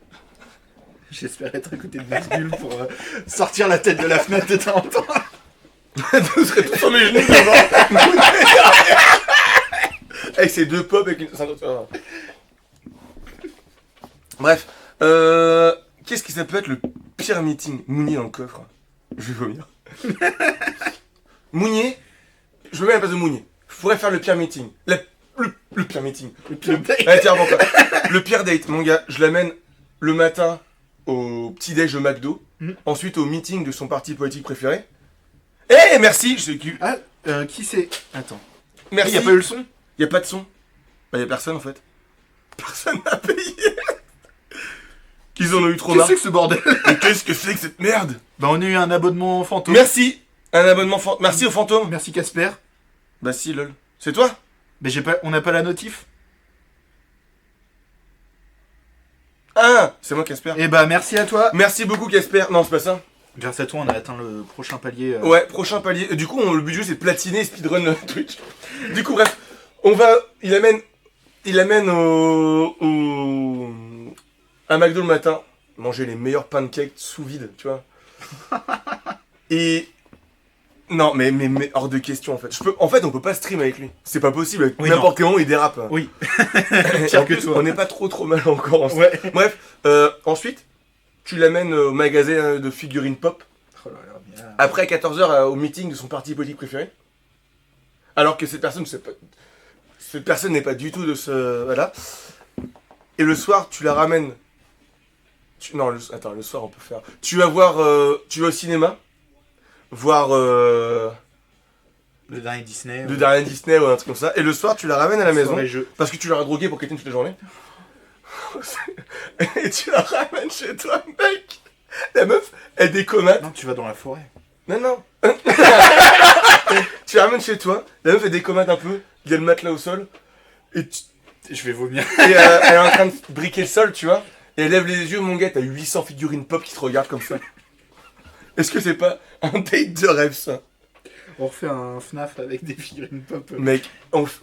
J'espère être à côté de Nazgûl pour sortir la tête de la fenêtre de temps en temps. Vous serez tous sur mes genoux, genre. Avec ses deux pop avec une ceinture. Bref. Qu'est-ce que ça peut être le pire meeting? Mounier dans le coffre. Je vais vomir. Mounier. Je me mets à la place de Mounier. Je pourrais faire le pire meeting. Le pire meeting. Le pire date. Allez, tiens, avant quoi. Le pire date, mon gars. Je l'amène le matin au petit-déj au McDo. Ensuite au meeting de son parti politique préféré. Eh, merci. Je sais qui. Ah, qui c'est? Attends. Merci. Il y a pas eu le son? Y a pas de son. Bah y a personne en fait. Personne n'a payé. Qu'ils en ont eu trop marre. Qu'est-ce que c'est que ce bordel? Mais qu'est-ce que c'est que cette merde? Bah on a eu un abonnement fantôme. Merci. Un abonnement Merci au fantôme. Merci Casper. Bah si lol. C'est toi? Mais on n'a pas la notif. Ah, c'est moi Casper. Et bah merci à toi. Merci beaucoup Casper. Non, c'est pas ça. Grâce à toi, on a atteint le prochain palier. Ouais, prochain palier. Du coup, le but du jeu c'est de platiner et speedrun le Twitch. Du coup, bref, il amène à McDo le matin, manger les meilleurs pancakes sous vide, tu vois. Et non, mais hors de question en fait. En fait, on peut pas stream avec lui. C'est pas possible. Avec Oui, n'importe quel moment, il dérape. Oui. Et Pire en que plus, toi. on n'est pas trop mal encore ensemble. Ouais. Bref, ensuite, tu l'amènes au magasin de figurines pop. Oh là là, mais là- Après 14h au meeting de son parti politique préféré. Alors que cette personne n'est pas du tout de ce... Voilà. Et le soir, tu la ramènes... Non, attends, le soir on peut faire... Tu vas au cinéma, voir Le dernier Disney. le dernier Disney ou un truc comme ça. Et le soir, tu la ramènes à la maison, Les jeux. parce que tu l'auras droguée pour qu'elle tienne toute la journée. Et tu la ramènes chez toi, mec. La meuf, elle décommate. Non, tu vas dans la forêt. Non. Tu la ramènes chez toi, la meuf elle décommate un peu, il y a le matelas au sol, et, Je vais vomir. elle est en train de briquer le sol, tu vois, et elle lève les yeux, mon gars, t'as 800 figurines pop qui te regardent comme ça. Est-ce que c'est pas un date de rêve ça? On refait un FNAF avec des figurines pop. Mec,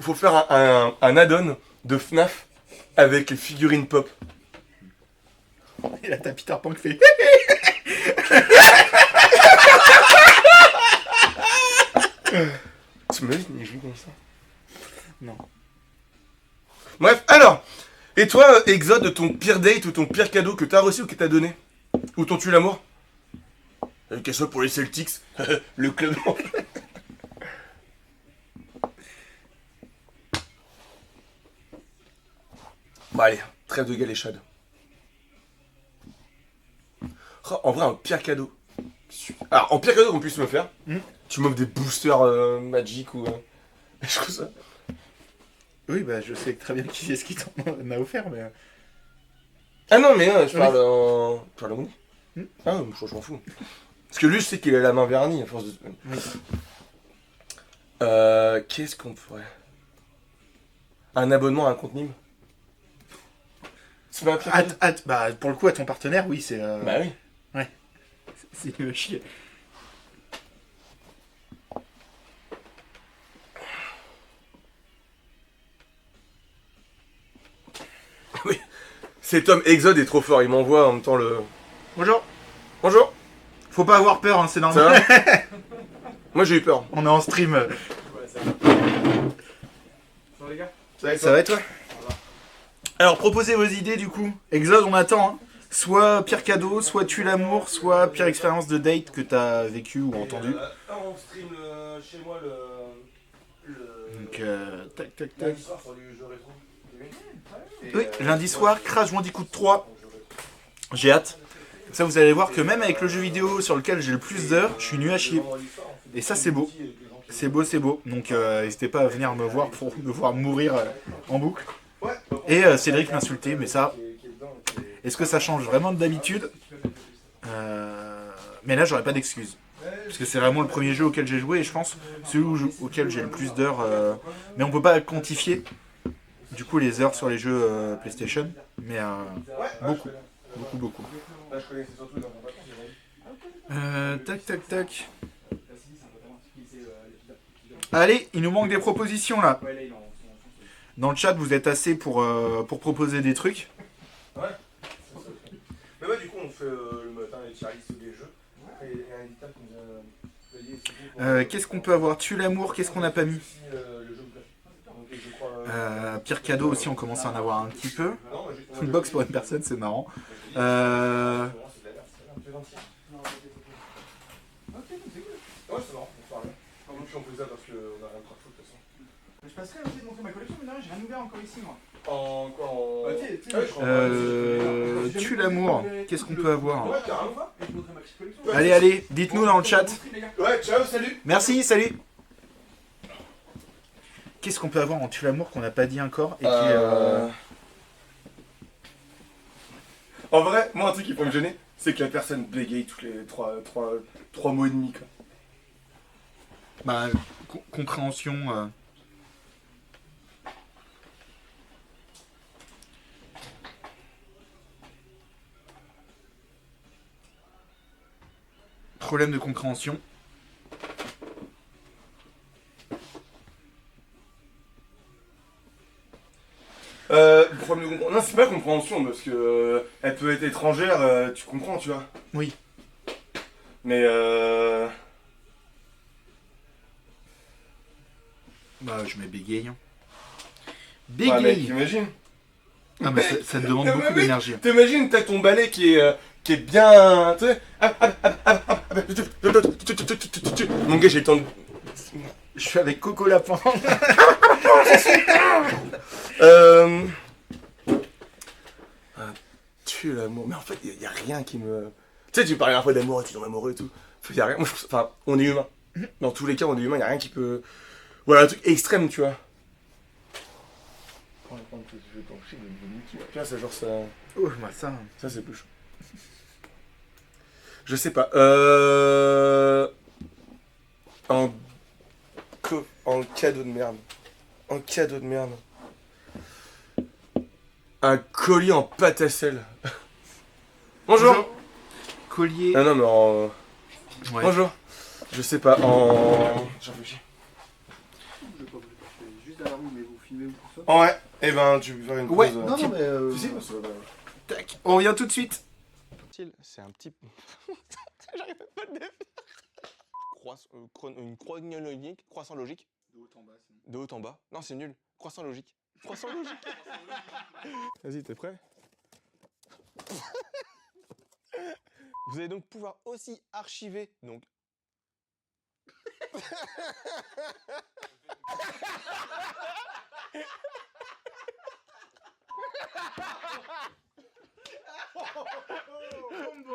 faut faire un add-on de FNAF avec les figurines pop. Et là, t'as Peter Pan qui fait. Tu m'imagines, il joue comme ça? Non. Bref, alors, et toi, Exode, ton pire date ou ton pire cadeau que t'as reçu ou que t'as donné? Ou ton tue l'amour? Qu'elle soit pour les Celtics, le club. Bon allez, trêve de galéchade. Oh, en vrai, un pire cadeau. Alors, en pire cadeau qu'on puisse me faire, tu m'offres des boosters Magic ou... Je trouve ça... Oui, bah je sais très bien qui est-ce qui t'en a offert, mais. Ah non, mais je Oui. parle en... Tu parles à Mouni Hmm. Ah, je m'en fous. Parce que lui, je sais qu'il a la main vernie à force de... Oui. Qu'est-ce qu'on pourrait... Un abonnement à un compte mime? C'est pas un pire cadeau? Bah pour le coup, à ton partenaire, oui, c'est. Bah oui. C'est le chier. Oui. Cet homme Exode est trop fort, il m'envoie en même temps le... Bonjour. Bonjour. Faut pas avoir peur, hein, c'est Ça normal. va? Moi j'ai eu peur. On est en stream. Ça va et toi? Alors proposez vos idées du coup. Exode, on attend. Hein. Soit pire cadeau, soit tue l'amour, soit pire expérience de date que t'as vécu ou entendu. On stream chez moi Donc, tac, tac, tac. Lundi soir sur du jeu rétro. Oui, lundi soir, Crash Bandicoot 3. J'ai hâte. Ça, vous allez voir que même avec le jeu vidéo sur lequel j'ai le plus d'heures, je suis nul à chier. Et ça, c'est beau. C'est beau, c'est beau. Donc, n'hésitez pas à venir me voir pour me voir mourir en boucle. Et Cédric m'insulter, mais ça, est-ce que ça change vraiment d'habitude? Mais là, j'aurais pas d'excuses. Parce que c'est vraiment le premier jeu auquel j'ai joué et je pense celui auquel j'ai le plus d'heures. Mais on peut pas quantifier du coup les heures sur les jeux PlayStation. Mais beaucoup. Beaucoup, beaucoup. Tac, tac, tac. Allez, il nous manque des propositions là. Dans le chat, vous êtes assez pour proposer des trucs. Ouais. Mais ouais, du coup, on fait le matin les tier list des jeux. Et un éditeur qui nous a payé. Qu'est-ce qu'on peut avoir? Tue l'amour, qu'est-ce qu'on n'a pas mis? Pire cadeau aussi, on commence à en avoir un petit peu. Une box pour une personne, c'est marrant. Ouais, c'est marrant, on parle. Moi, je suis en plus parce qu'on a rien de partout de toute façon. Je passerai aussi de montrer ma collection, mais non, j'ai rien ouvert encore ici, moi. En quoi en... Tue l'amour, qu'est-ce qu'on peut avoir? Ouais, carrément. Et je montrerai ma petite collection. Allez, allez, dites-nous dans le chat. Ouais, ciao, salut. Merci, salut. Qu'est-ce qu'on peut avoir en tue l'amour qu'on n'a pas dit encore et qui En vrai, moi, un truc qui peut me gêner, c'est que la personne bégaye tous les 3 mots et demi, quoi. Bah, compréhension. Problème de compréhension. Problème de compréhension. Non, c'est pas compréhension, parce que elle peut être étrangère, tu comprends, tu vois. Oui. Mais Bah, je mets bégaye. ouais, mec, Bégaye. imagine. Ah, mais ça te demande beaucoup d'énergie. T'imagines, t'as ton balai qui est bien. Tu sais. Mon gars, j'ai le temps de. Je suis avec Coco Lapin. Tue l'amour. Mais en fait, y a rien qui me. Tu sais, tu parlais un peu d'amour, tu es amoureux et tout. Y a rien. Moi, enfin, on est humain. Dans tous les cas, on est humain, y a rien qui peut. Voilà, un truc extrême, tu vois. Tu vois, c'est genre ça. Oh, bah ça. Ça, c'est plus chaud. Je sais pas. En cadeau de merde. En cadeau de merde. Un colis en pâte à sel. Bonjour. Collier. Non, non, mais en. Ouais. Bonjour. Je sais pas, en. J'en réfléchis. Je vais pas vous le faire juste derrière vous, mais vous filmez ou tout ça. En ouais. Eh ben, tu peux faire une pause. Ouais, Non, non, mais. Si, si, parce que, bah, Tac. On revient tout de suite. c'est un petit. J'arrive pas à le défaire. Une chronologique, croissant logique. De haut en bas, sinon. De haut en bas. Non, c'est nul. Croissant logique. Croissant logique. Vas-y, t'es prêt? Vous allez donc pouvoir aussi archiver. Donc.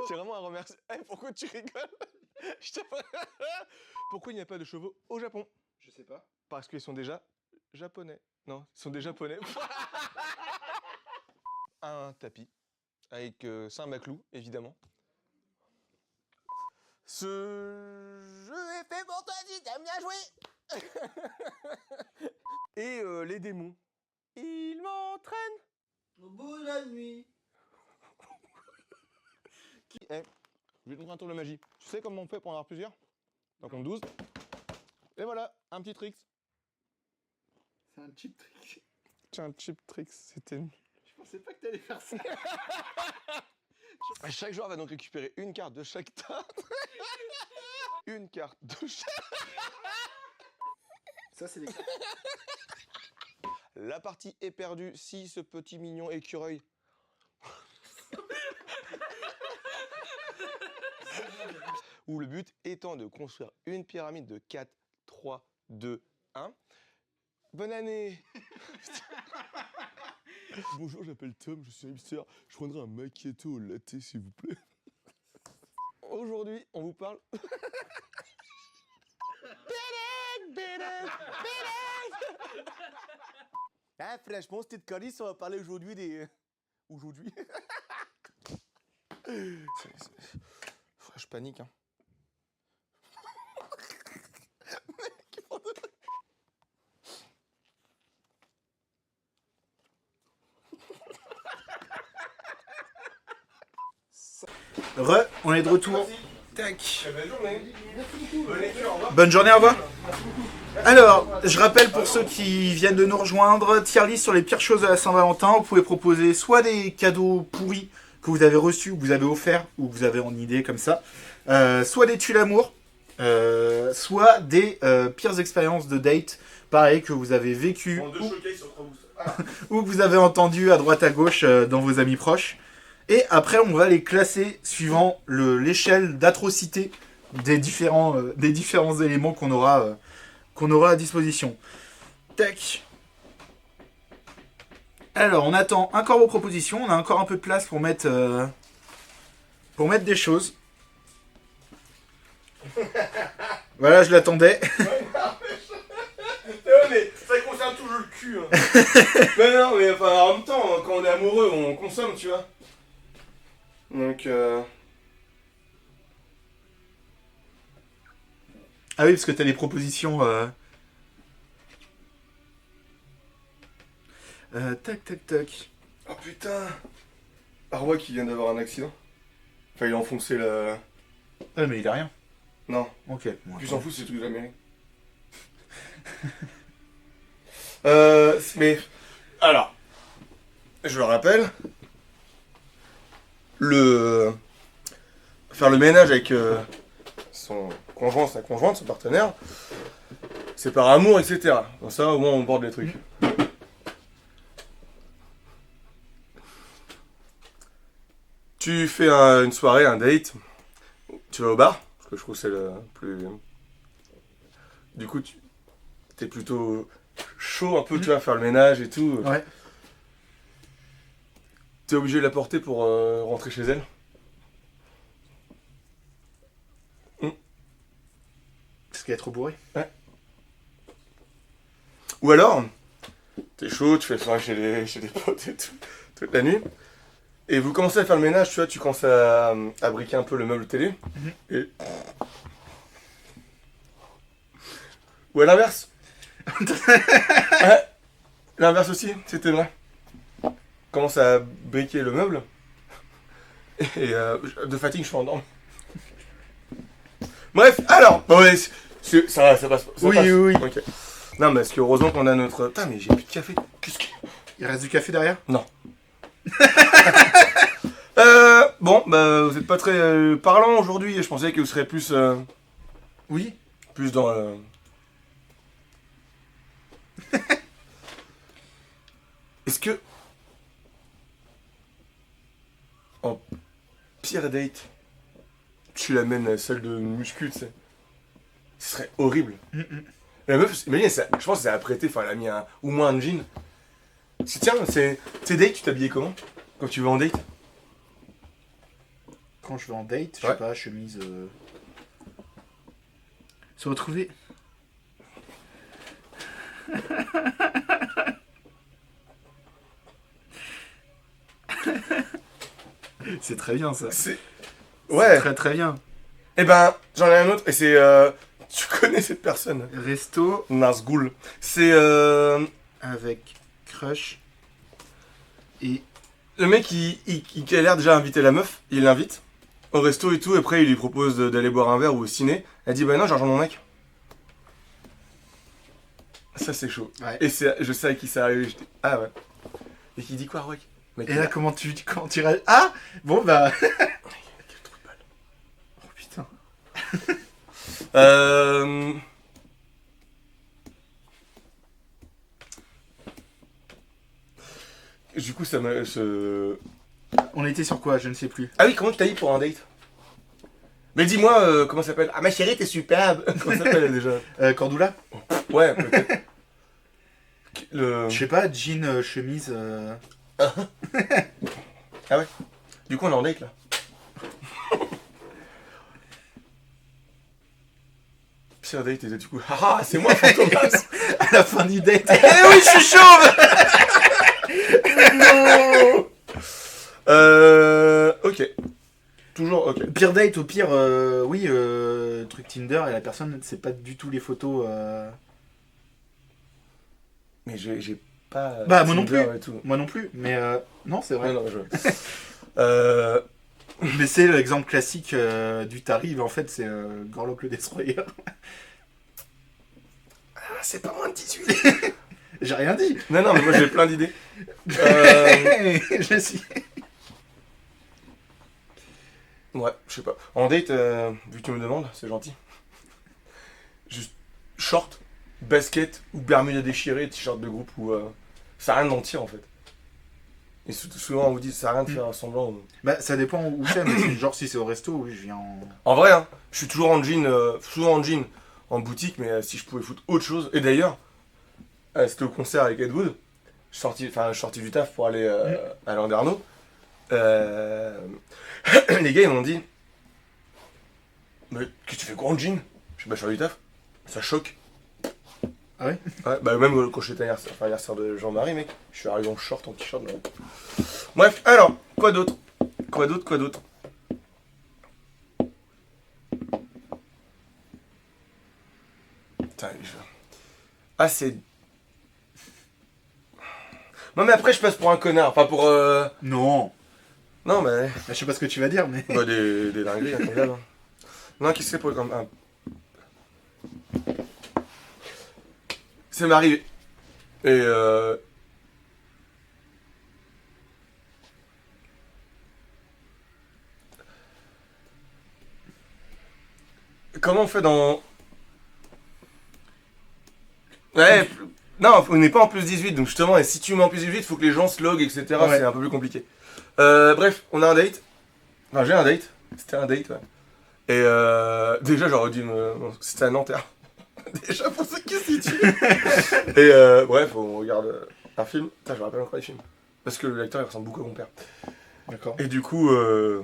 C'est vraiment un remerciement. Hey, pourquoi tu rigoles? Pourquoi il n'y a pas de chevaux au Japon? Je sais pas. Parce qu'ils sont déjà japonais. Non, ils sont des japonais. Un tapis avec Saint-Maclou, évidemment. Ce jeu est fait pour toi si t'aimes bien jouer. Et les démons, ils m'entraînent Au bout de la nuit. Je vais te montrer un tour de magie. Tu sais comment on fait pour en avoir plusieurs? T'en comptes 12. Et voilà, un petit trick. C'est un cheap trick. C'est un cheap trick, c'était... Je pensais pas que t'allais faire ça. Chaque joueur va donc récupérer une carte de chaque tas. Une carte de chaque... Ça, c'est des cartes. La partie est perdue si ce petit mignon écureuil... Où le but étant de construire une pyramide de 4, 3, 2, 1. Bonne année. Bonjour, j'appelle Tom, je suis un hipster. Je prendrai un macchiato au latte, s'il vous plaît. Aujourd'hui, on vous parle... Ah, franchement, c'était de Calis, on va parler aujourd'hui des... Aujourd'hui Je panique, hein. On est de retour. Tac. Belle journée. Bonne lecture, au revoir. Bonne journée, au revoir. Alors, je rappelle pour ceux qui viennent de nous rejoindre, tier list sur les pires choses de la Saint-Valentin. Vous pouvez proposer soit des cadeaux pourris que vous avez reçus, que vous avez offerts, ou que vous avez en idée comme ça, soit des tues l'amour, soit des pires expériences de date, pareil, que vous avez vécu En 2 showcase sur 3 boosts. ou que vous avez entendu à droite à gauche dans vos amis proches. Et après, on va les classer suivant l'échelle d'atrocité des différents éléments qu'on aura à disposition. Tac. Alors, on attend encore vos propositions. On a encore un peu de place pour mettre des choses. Voilà, je l'attendais. Ouais, mais ça concerne toujours le cul. Hein. Mais non, mais enfin, en même temps, quand on est amoureux, on consomme, tu vois. Donc, Ah oui, parce que t'as des propositions. Tac, tac, tac. Oh putain. Arwa qui vient d'avoir un accident. Enfin, il a enfoncé la... Ouais, mais il a rien. Non. Ok. Tu s'en fous, c'est tout de la mairie. Mais... Alors... Je le rappelle... Faire le ménage avec son conjoint, sa conjointe, son partenaire, c'est par amour, etc. Donc ça, au moins, on borde les trucs. Tu fais une soirée, un date, tu vas au bar, parce que je trouve que c'est le plus... Du coup, t'es plutôt chaud un peu, tu vas faire le ménage et tout. Ouais. T'es obligé de la porter pour rentrer chez elle. Parce qu'elle est trop bourrée. Ou alors, t'es chaud, tu fais soirée chez des potes et tout, toute la nuit. Et vous commencez à faire le ménage, tu vois, tu commences à briquer un peu le meuble télé. Et... Ou à l'inverse. Ouais, l'inverse aussi, c'était vrai. Commence à briquer le meuble. Et de fatigue, je suis endormi. Bref, alors, ouais, ça passe. Oui, passe. oui. Ok. Non, mais est-ce que heureusement qu'on a notre... Putain, mais j'ai plus de café. Qu'est-ce que... Il reste du café derrière? Non. Bon, bah, vous êtes pas très parlant aujourd'hui. Je pensais que vous serez plus... Oui. Plus dans... Est-ce que... En pire date, tu l'amènes à celle de muscu, tu sais. Ce serait horrible. La meuf, imagine, je pense que c'est apprêté, enfin, elle a mis au moins un jean. Tiens, tes dates, tu t'habillais comment quand tu vas en date? Quand je vais en date, je Ouais. sais pas, chemise... Se retrouver... C'est très bien, ça. C'est... C'est Ouais. très très bien. Eh ben, j'en ai un autre, et c'est... Tu connais cette personne? Resto Nazgul. C'est... avec crush et... Le mec, qui a l'air déjà inviter la meuf, il l'invite au resto et tout, et après il lui propose d'aller boire un verre ou au ciné. Elle dit bah non, j'ai rejoint mon mec. Ça c'est chaud. Ouais. Et je sais à qui ça arrive. Ah ouais. Et qui dit quoi, Rock? Mec, Et là, comment tu réagis? Ah! Bon, bah... Quel trou de balle. Oh, putain. Du coup, ça m'a... On était sur quoi? Je ne sais plus. Ah oui, comment tu t'as dit pour un date? Mais dis-moi, comment ça s'appelle? Ah, ma chérie, t'es superbe. Comment ça s'appelle déjà? Cordula? Ouais, peut-être. Le... Je sais pas, jean, chemise. Du coup, on est en date là. Pire date, et du coup, haha, c'est moi, Fantomas. À la fin du date. Eh oui, je suis chauve. Non. Ok. Toujours ok. Pire date, au pire, oui, truc Tinder et la personne, c'est pas du tout les photos. Mais j'ai pas. Bah, moi non Tinder plus. et tout. Moi non plus, mais non, c'est Ouais, vrai. non, Mais c'est l'exemple classique du tarif, en fait, c'est Gorlock le Destroyer. c'est pas moins de 18. J'ai rien dit. Non, non, mais moi j'ai plein d'idées. Je suis. Ouais, je sais pas. En date, vu que tu me demandes, c'est gentil. Juste short, basket ou bermuda déchirée, t-shirt de groupe ou. Ça a rien de mentir en fait. Et souvent on vous dit ça a rien de faire semblant. Bah, ça dépend où c'est, mais genre si c'est au resto, oui, je viens en. En vrai, hein, je suis toujours en jean, souvent en jean en boutique, mais si je pouvais foutre autre chose. Et d'ailleurs, c'était au concert avec Ed Wood. Je suis sorti du taf pour aller à Landerneau. Les gars ils m'ont dit mais qu'est-ce que tu fais quoi en jean? Je dis bah je fais du taf. Ça choque. Ah ouais? Ouais, bah même quand j'étais anniversaire de Jean-Marie mec, je suis arrivé en short, en t-shirt. Mais... Bref, alors, quoi d'autre? Putain, ah c'est... Non mais après je passe pour un connard, enfin pour... Non. Non mais... Je sais pas ce que tu vas dire, mais. Bah des dingueries, hein, comme d'hab, hein. Non, qu'est-ce que c'est pour comme un... C'est m'arrivé. Et comment on fait dans... Ouais, non, on n'est pas en plus 18, donc justement, et si tu mets en plus 18, il faut que les gens se loguent, etc. Ouais. C'est un peu plus compliqué. Bref, on a un date. Enfin, j'ai un date. C'était un date, ouais. Et déjà, j'aurais dû me... C'était à Nanterre. Déjà, pour ceux qui se situent. Et bref, on regarde un film. Putain, je me rappelle encore des films. Parce que l'acteur, il ressemble beaucoup à mon père. D'accord. Et du coup, je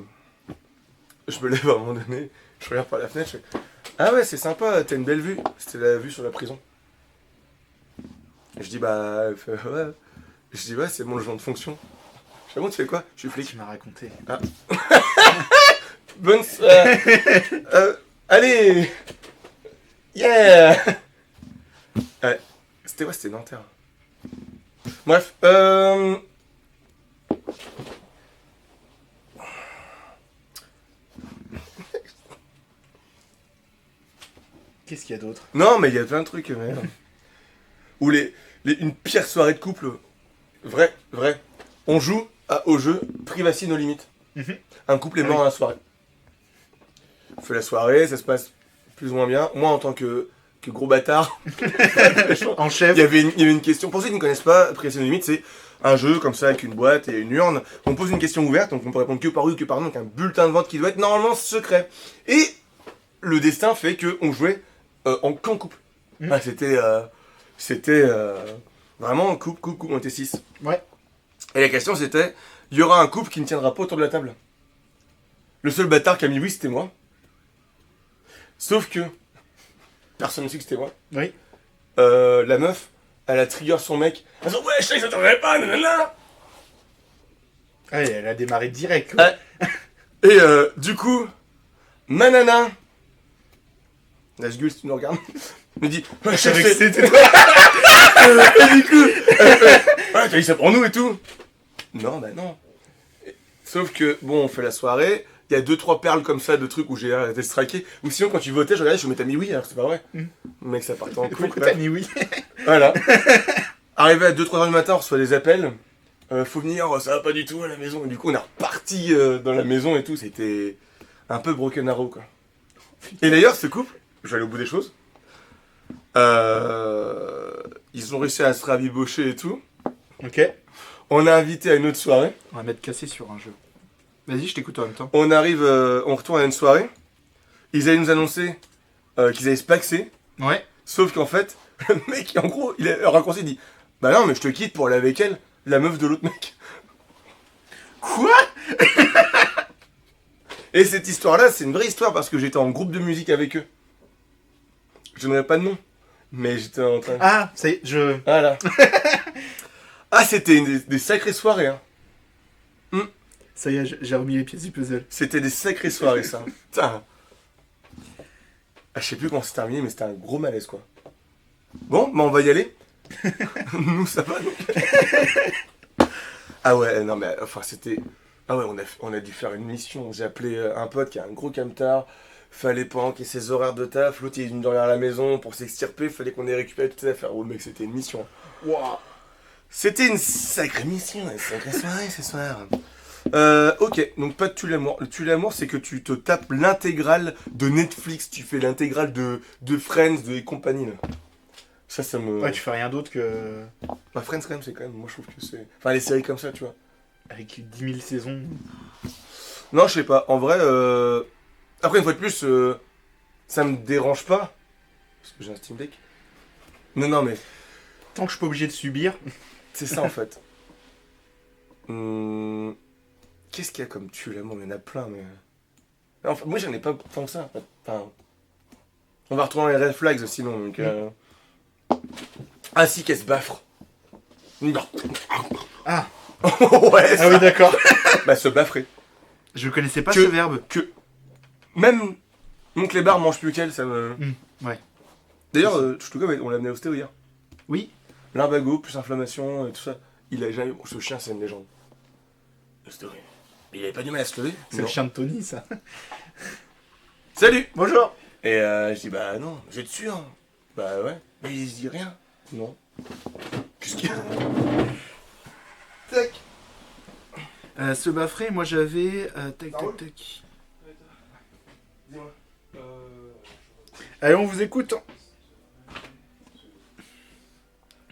me lève à un moment donné, je regarde par la fenêtre, je fais ah ouais, c'est sympa, t'as une belle vue. C'était la vue sur la prison. Et je dis bah, elle fait, ouais. Je dis ouais, c'est mon logement de fonction. Je fais bon, tu fais quoi? Je suis flic. Tu m'as raconté. Bonne. Allez! Yeah! Ouais. C'était Nanterre. Bref, Qu'est-ce qu'il y a d'autre? non, mais il y a plein de trucs, merde. Ou une pire soirée de couple. Vrai. On joue au jeu Privacy No Limit. Mhm. Un couple est mort à la soirée. On fait la soirée, ça se passe plus ou moins bien. Moi, en tant que gros bâtard, En chef. il y avait une question. Pour ceux qui ne connaissent pas, Privacy No Limit, c'est un jeu comme ça avec une boîte et une urne. On pose une question ouverte, donc on peut répondre que par oui ou que par non, donc un bulletin de vote qui doit être normalement secret. Et le destin fait qu'on jouait qu'en couple. Mhm. Ah, c'était vraiment couple, on était 6. Ouais. Et la question c'était, il y aura un couple qui ne tiendra pas autour de la table. Le seul bâtard qui a mis oui, c'était moi. Sauf que, personne ne sait que c'était moi. Oui. La meuf, elle a trigger son mec. Elle dit ouais, je sais que ça t'aurait pas, nanana. Ah, elle a démarré direct. Quoi. Et du coup, ma nana, Nazgul, si tu nous regardes, me dit ouais, je savais que c'était toi. Et du coup, ouais, t'as dit ça pour nous et tout. Non, bah non. Sauf que, bon, on fait la soirée, il y a 2-3 perles comme ça de trucs où j'ai été striké. Ou sinon, quand tu votais, je regardais, je me t'as mis oui, alors que c'est pas vrai. Mec, ça partait en couille. Pourquoi t'as mis oui? Voilà. Arrivé à 2-3 heures du matin, on reçoit des appels. Faut venir, ça va pas du tout à la maison. Et du coup, on est reparti dans la maison et tout. C'était un peu broken arrow, quoi. Et d'ailleurs, ce couple, je vais aller au bout des choses. Ils ont réussi à se rabibocher et tout. Ok. On a invité à une autre soirée. On va mettre cassé sur un jeu. Vas-y, je t'écoute en même temps. On arrive, on retourne à une soirée. Ils allaient nous annoncer qu'ils allaient se paxer. Ouais. Sauf qu'en fait, le mec, en gros, il a raconté, il dit Bah non, mais je te quitte pour aller avec elle, la meuf de l'autre mec. Quoi? Et cette histoire-là, c'est une vraie histoire parce que j'étais en groupe de musique avec eux. Je donnerai pas de nom, mais j'étais en train. Ah, ça y est, je. Voilà. Ah, c'était des sacrées soirées, hein. Ça y est, j'ai remis les pièces du puzzle. C'était des sacrées soirées, ça. Putain. Ah, je sais plus comment c'est terminé, mais c'était un gros malaise, quoi. Bon, bah on va y aller. Nous, ça va, donc. Ah ouais, non, mais enfin, c'était... Ah ouais, on a dû faire une mission. J'ai appelé un pote qui a un gros camtar. Fallait pas qu'il ait ses horaires de taf. L'autre, il est venu dormir à la maison pour s'extirper. Fallait qu'on ait récupéré toutes ses affaires. Oh, mec, c'était une mission. Waouh. C'était une sacrée mission, une sacrée soirée ce soir. Ok, donc pas de tue l'amour. Le tue l'amour, c'est que tu te tapes l'intégrale de Netflix. Tu fais l'intégrale de Friends, et compagnie, là. Ça me... Ouais, tu fais rien d'autre que. Bah, Friends, quand même, c'est quand même... Moi, je trouve que c'est... Enfin, les séries comme ça, tu vois. Avec 10 000 saisons. Non, je sais pas. En vrai, après, une fois de plus, ça me dérange pas. Parce que j'ai un Steam Deck. Non, mais Tant que je suis pas obligé de subir. c'est ça, en fait. Qu'est-ce qu'il y a comme tue l'amour? Il y en a plein, mais... Enfin, moi, j'en ai pas tant que ça, en fait. Enfin... On va retrouver les red flags, sinon, donc... Ah si, qu'elle se baffre. Ah. Ouais, ça. Ah oui, d'accord. Bah, se baffrer. Je connaissais pas Que- ce verbe. Même mon clébard mange plus qu'elle, ça me... Ouais. D'ailleurs, je te on l'a amené à l'ostéo hier. Oui. L'imbago, plus inflammation, et tout ça. Il a jamais... Ce chien, c'est une légende. L'ostéo, il avait pas du mal à se lever. C'est le Non. chien de Tony, ça. Salut. Bonjour. Et je dis, bah non, vous êtes sûr? Bah ouais. Mais il se dit rien. Non. Qu'est-ce qu'il y a? Tac. Se baffrer, moi j'avais. Tac, Ça roule tac, tac. Dis-moi. Allez, on vous écoute.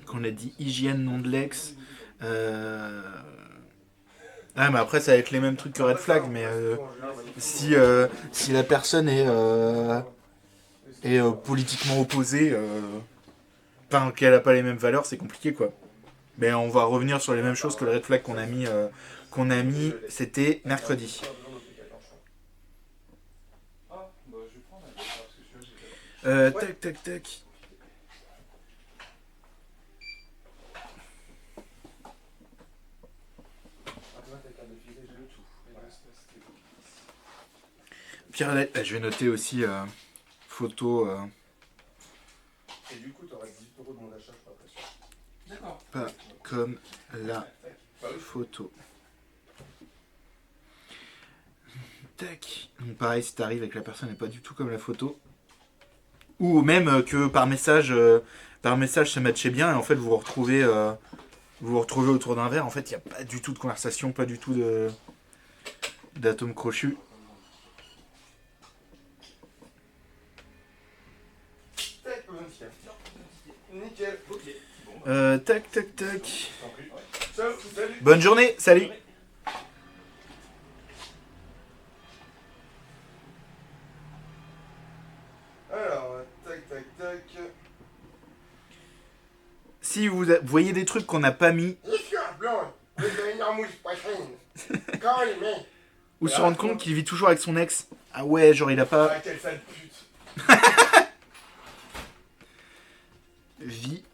Qu'on a dit hygiène, nom de l'ex. Ah, mais après, ça va être les mêmes trucs que Red Flag, mais si la personne est politiquement opposée, enfin, qu'elle a pas les mêmes valeurs, c'est compliqué, quoi. Mais on va revenir sur les mêmes choses que le Red Flag qu'on a mis, c'était mercredi. Tac, tac, tac. Pierre, je vais noter aussi photo. Et du coup, t'auras 10 € de mon achat, je suis pas sûr. D'accord. Pas comme la photo. Tac. Donc pareil, si t'arrives et que la personne n'est pas du tout comme la photo. Ou même que par message ça matchait bien et en fait vous vous retrouvez autour d'un verre. En fait, il n'y a pas du tout de conversation, pas du tout d'atomes crochus. Nickel, ok. Tac, tac, tac. Salut. Bonne journée, salut. Alors, tac, tac, tac. Si vous voyez des trucs qu'on n'a pas mis, ou se rendre compte qu'il vit toujours avec son ex. Ah ouais, genre il a pas... Ah, quelle sale pute. Vit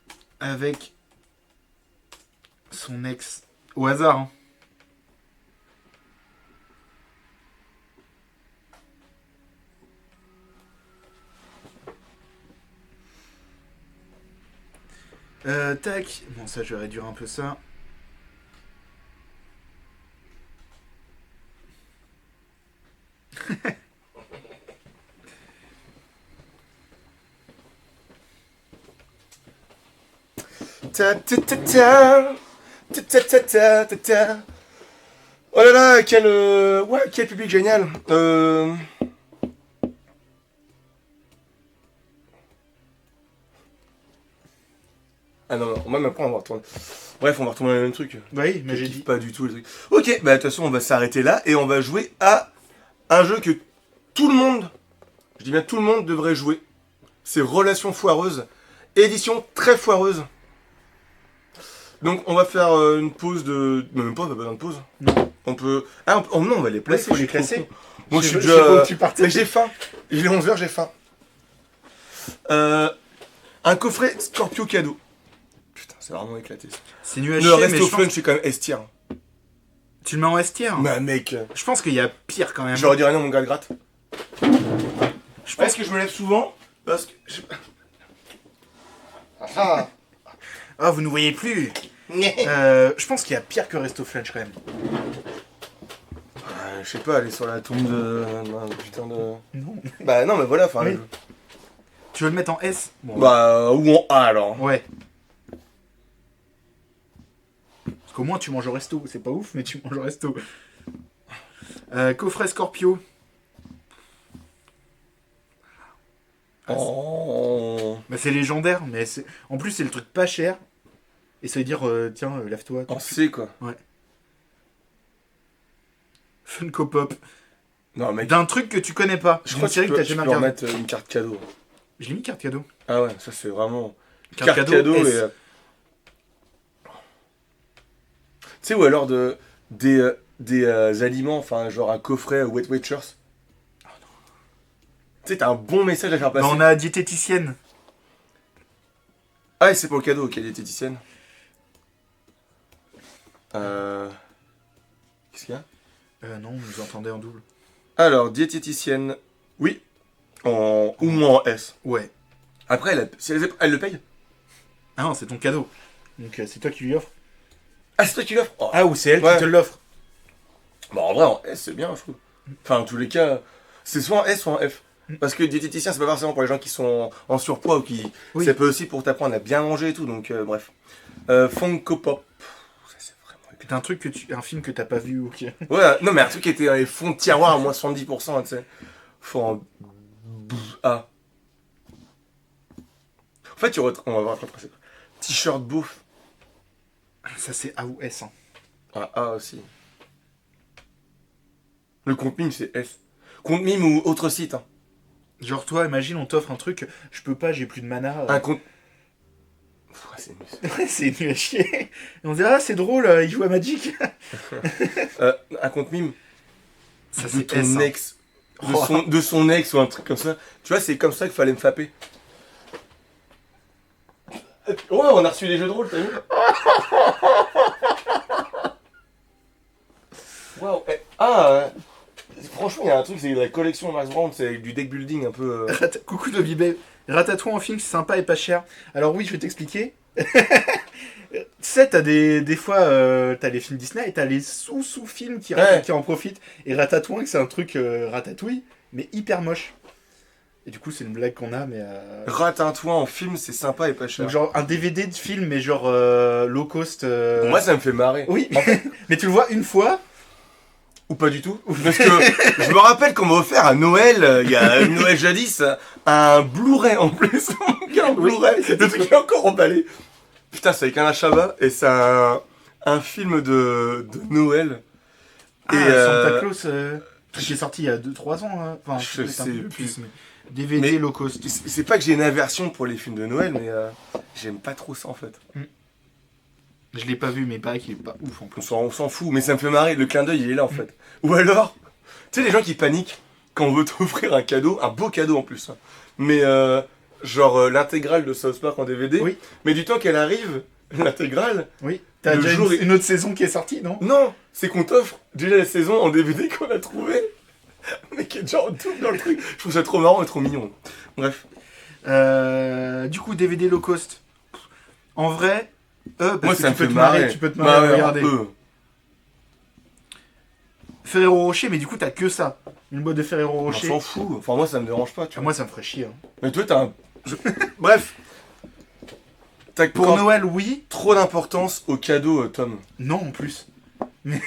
avec son ex. Au hasard, hein. Tac. Bon, ça, je vais réduire un peu ça. Ta ta ta ta. Ta ta ta ta ta ta. Oh là là, quel public génial. Ah non, non, même après on va retourner. Bref, on va retourner le même truc. Oui, mais Je j'ai kiffe dit. pas du tout les trucs. Ok, bah de toute façon on va s'arrêter là et on va jouer à un jeu que tout le monde, je dis bien tout le monde devrait jouer. C'est Relations foireuses, édition très foireuse. Donc on va faire une pause de... Non, même pas, on a pas besoin de pause. Non. On peut... Ah, oh non, on va les placer. faut les je suis trop classer. con. Moi je suis sais pas déjà... où tu partais. Mais j'ai faim. Il est 11h, j'ai faim. Un coffret Scorpio cadeau. Putain, c'est vraiment éclaté ça. C'est nul à Le chier, mais resto je pense... fun, je suis quand même S tier. Tu le mets en S tier. Mais mec, Je pense qu'il y a pire quand même. j'aurais dit rien, mon gars de gratte. Je pense Est-ce que je me lève souvent? Parce que... Ah. Ah, vous ne voyez plus. Je pense qu'il y a pire que Resto French quand même. Je sais pas, aller sur la tombe de... d'un putain de... Non. Bah non, mais voilà, enfin... Oui. Tu veux le mettre en S? Bon, Bah, ou en A alors. ouais. Parce qu'au moins tu manges au resto. C'est pas ouf, mais tu manges au resto. Coffret Scorpio. Oh. Bah, c'est légendaire, mais c'est... en plus c'est le truc pas cher. Et ça veut dire, tiens, lave-toi. En C, quoi. Funko Pop. Non, mec, D'un truc que tu connais pas. je crois que série tu que peux, t'as tu jamais peux regardé. remettre une carte cadeau. Je l'ai mis carte cadeau. Ah ouais, ça c'est vraiment... Carte cadeau, S. et... Tu sais, ou alors des aliments, enfin genre un coffret Weight Watchers. Tu sais, t'as un bon message à faire passer. Bah, on a diététicienne. Ah, et c'est pour le cadeau, ok, diététicienne. Qu'est-ce qu'il y a? Non, vous entendez en double. Alors, diététicienne, oui, en ou moins en S. Ouais. Après, si elle le paye? Ah non, c'est ton cadeau. Donc c'est toi qui lui offres. Ah, c'est toi qui l'offres? Oh. Ah, ou c'est elle Ouais. qui te l'offre. Bah, en vrai, en S, c'est bien, je trouve. Enfin, en tous les cas, c'est soit en S, soit en F. Parce que diététicien, c'est pas forcément pour les gens qui sont en surpoids ou qui... Oui. Ça peut aussi pour t'apprendre à bien manger et tout, donc bref. Funko Pop. Ça, c'est vraiment... C'est un film que t'as pas vu ou qui... Ouais, non, mais un truc qui était dans les fonds de tiroir à moins 70%, tu sais. Faut en... Ah. En fait, on va voir le principe. T-shirt bouffe. Ça c'est A ou S. Hein. Ah, A aussi. Le compte mime, c'est S. Compte mime ou autre site, hein. Genre toi, imagine, on t'offre un truc, je peux pas, j'ai plus de mana. Un compte... Pff, c'est nul. Ouais, c'est nul à chier. Et on dit, ah c'est drôle, il joue à Magic. Un compte mime Ça de c'est ton S. Hein. ex. De son ex ou un truc comme ça. Tu vois, c'est comme ça qu'il fallait me frapper. Ouais, on a reçu les jeux de rôle, t'as vu? Waouh. Franchement, il y a un truc, c'est la collection Max Brown, c'est du deck building un peu... Coucou Dobby Ratatouille en film, c'est sympa et pas cher. Alors oui, je vais t'expliquer. Tu sais, t'as des fois, t'as les films Disney et t'as les sous-films qui en profitent. Et Ratatouille, c'est un truc Ratatouille, mais hyper moche. Et du coup, c'est une blague qu'on a, mais... Ratatouille en film, c'est sympa et pas cher. Donc genre un DVD de film, mais genre low cost... Moi, ça me fait marrer. Oui, mais tu le vois une fois. Ou pas du tout. Parce que je me rappelle qu'on m'a offert à Noël, il y a une Noël jadis, un Blu-ray en plus. Un Blu-ray, le truc est encore emballé. Putain, c'est avec un Chabat et c'est un film de Noël. Ah, Et Santa Claus, qui est sorti il y a 2-3 ans. Hein. Enfin, Je peut-être un sais peu plus. mais DVD Mais- low cost. c'est pas que j'ai une aversion pour les films de Noël, mais j'aime pas trop ça en fait. Je l'ai pas vu, mais pareil qu'il est pas ouf en plus. On s'en fout, mais ça me fait marrer. Le clin d'œil, il est là en fait. Ou alors, tu sais, les gens qui paniquent quand on veut t'offrir un cadeau, un beau cadeau en plus. Hein. Mais genre l'intégrale de South Park en DVD. Oui. Mais du temps qu'elle arrive, l'intégrale, Oui. T'as Le déjà jour une autre saison qui est sortie, non? non, c'est qu'on t'offre déjà la saison en DVD qu'on a trouvé. Mais qui est déjà en double dans le truc. Je trouve ça trop marrant et trop mignon. Bref. Du coup, DVD low cost. En vrai, parce Moi, que ça me tu peux fait te marrer, marrer. tu peux te marrer à Ouais, regarder. eux. Ferrero Rocher, mais du coup, t'as que ça. Une boîte de Ferrero On Rocher. s'en fout. Enfin, moi, ça me dérange pas. Tu Ah, vois. moi, ça me ferait chier. Hein. Mais toi, t'as un. Bref. T'as Pour encore Noël, oui. trop d'importance au cadeau, Tom. Non, en plus. Mais...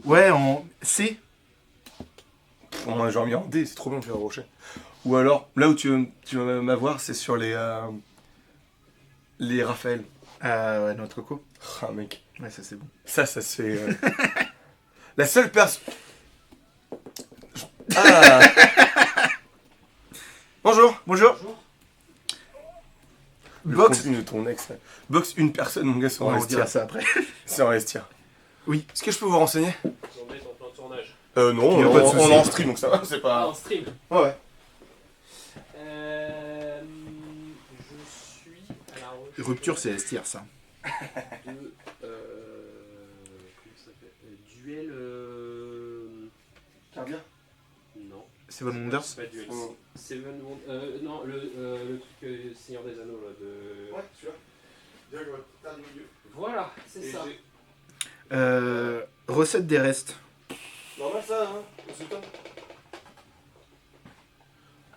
Ouais, en C. Moi, j'ai envie en D, c'est trop bien de faire rocher. Ou alors, là où tu vas m'avoir, c'est sur les Raphaël. Ouais, notre coco. Ah, mec. Ouais, ça c'est bon. Ça se fait. La seule personne. Ah. Bonjour. Bonjour. Le ton ex. Boxe une personne, mon gars, c'est On en va en S-tier. dire ça après. C'est en S-tier. Oui. Est-ce que je peux vous renseigner? Ils en mettent en plein tournage. Non, Y a on, pas de on souci. est en stream, donc ça va, c'est Ah, pas... en stream. Ouais, ouais. Je suis à la recherche. Rupture, c'est S tier, ça. De. Comment ça s'appelle? Duel. Cardia. Non. Seven Wonders. C'est pas Duel. Oh. Seven Wonders. Non, le truc Seigneur des Anneaux là. De... Ouais, celui-là. Direct, ouais, terre du milieu. Voilà, c'est Et ça. Recette des restes. Normal ça, hein, au sultan. En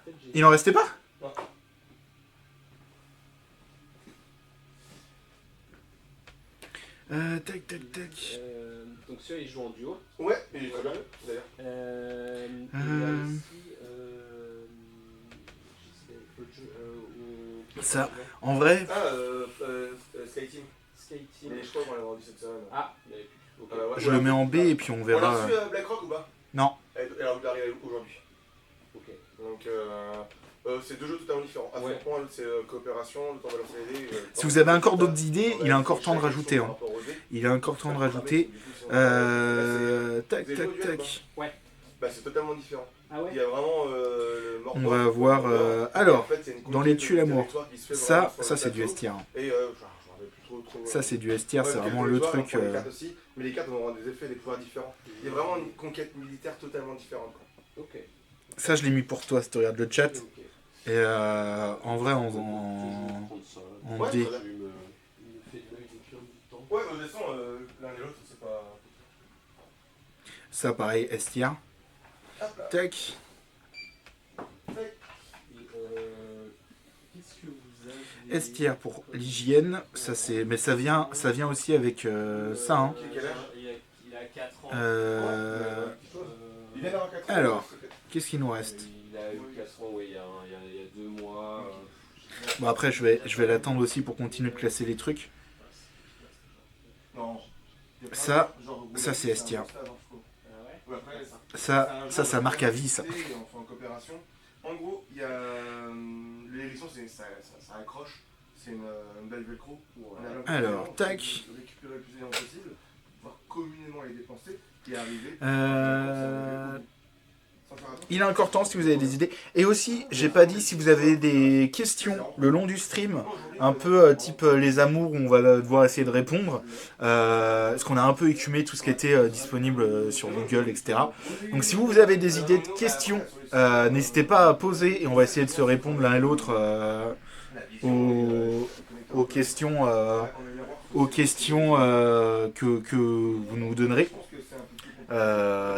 fait, j'ai- Il en restait pas? Tac, tac, tac. Donc celui-là il joue en duo. Ouais, il est très bien, d'ailleurs. Il y a aussi. L'autre jeu, Ça. En vrai, Ah, Sky Team. Sky Team. Mais je crois qu'on l'a vendu cette semaine. Ah, il n'y avait plus. Ok. Ouais. je le mets en B et puis on On a verra. reçu Black Rock ou pas? Non. Elle arrive aujourd'hui. Ok. Donc, c'est deux jeux totalement différents. Ouais. Affrontement, l'autre c'est coopération, l'autre on va lancer les dés. Si vous avez encore d'autres idées, il a encore temps de rajouter. Hein. Il a encore temps de rajouter. Tac, tac, tac. Bah, c'est totalement différent. Ah ouais. Il y a vraiment le mort. On va avoir. Alors, dans les tues l'amour. Ça c'est du S tier. Et je me rappelle plus trop. Ça, c'est du S tier, Ouais, c'est parce que vraiment les le joueurs, truc. on prend les cartes aussi, mais les cartes vont avoir des effets, des pouvoirs différents. Il y a vraiment une conquête militaire totalement différente. Quoi. Ok. Ça, je l'ai mis pour toi si tu regardes le chat. Ok. Et en vrai, en Ouais, D. très bien. Il me fait de l'œil depuis un bout de temps. Ouais, mais de toute façon, l'un et l'autre, c'est pas. Ça, pareil, S tier. Hop là. Tac. Qu'est-ce que vous avez? S tier pour l'hygiène. Ça, c'est. Mais ça vient aussi avec ça. Hein. Quel âge Il a 4 ans. Il vient d'avoir 4 ans. Alors. Qu'est-ce qu'il nous reste? Il a eu 4 ans, oui, il y a 2 mois. Bon, après, je vais l'attendre aussi pour continuer de classer les trucs. Non. Ça, c'est S tier. Ah ouais. Ça marque à vie, ça. En coopération. En gros, il y a. L'élection, ça accroche. C'est une belle velcro. On a Alors, l'impression tac. de récupérer le plus d'éléments possible, pouvoir communément les dépenser et arriver. Sans faire attention. Il a encore temps si vous avez des idées. Et aussi, j'ai pas dit si vous avez des questions le long du stream, un peu type les amours où on va devoir essayer de répondre. Parce qu'on a un peu écumé tout ce qui était disponible sur Google, etc. Donc si vous avez des idées de questions, n'hésitez pas à poser et on va essayer de se répondre l'un et l'autre aux questions, que vous nous donnerez.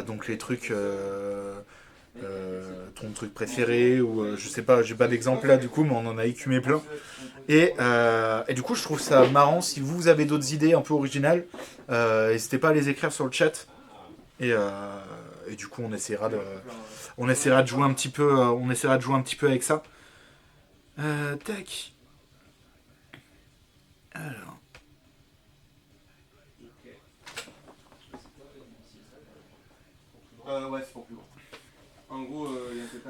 Donc les trucs, ton truc préféré ou je sais pas, j'ai pas d'exemple là du coup, mais on en a écumé plein. Et du coup, je trouve ça marrant. Si vous avez d'autres idées un peu originales, n'hésitez pas à les écrire sur le chat. Et du coup, on essaiera de jouer un petit peu, avec ça. Tac. Alors. Ouais, c'est pour plus grand. En gros, il y a cette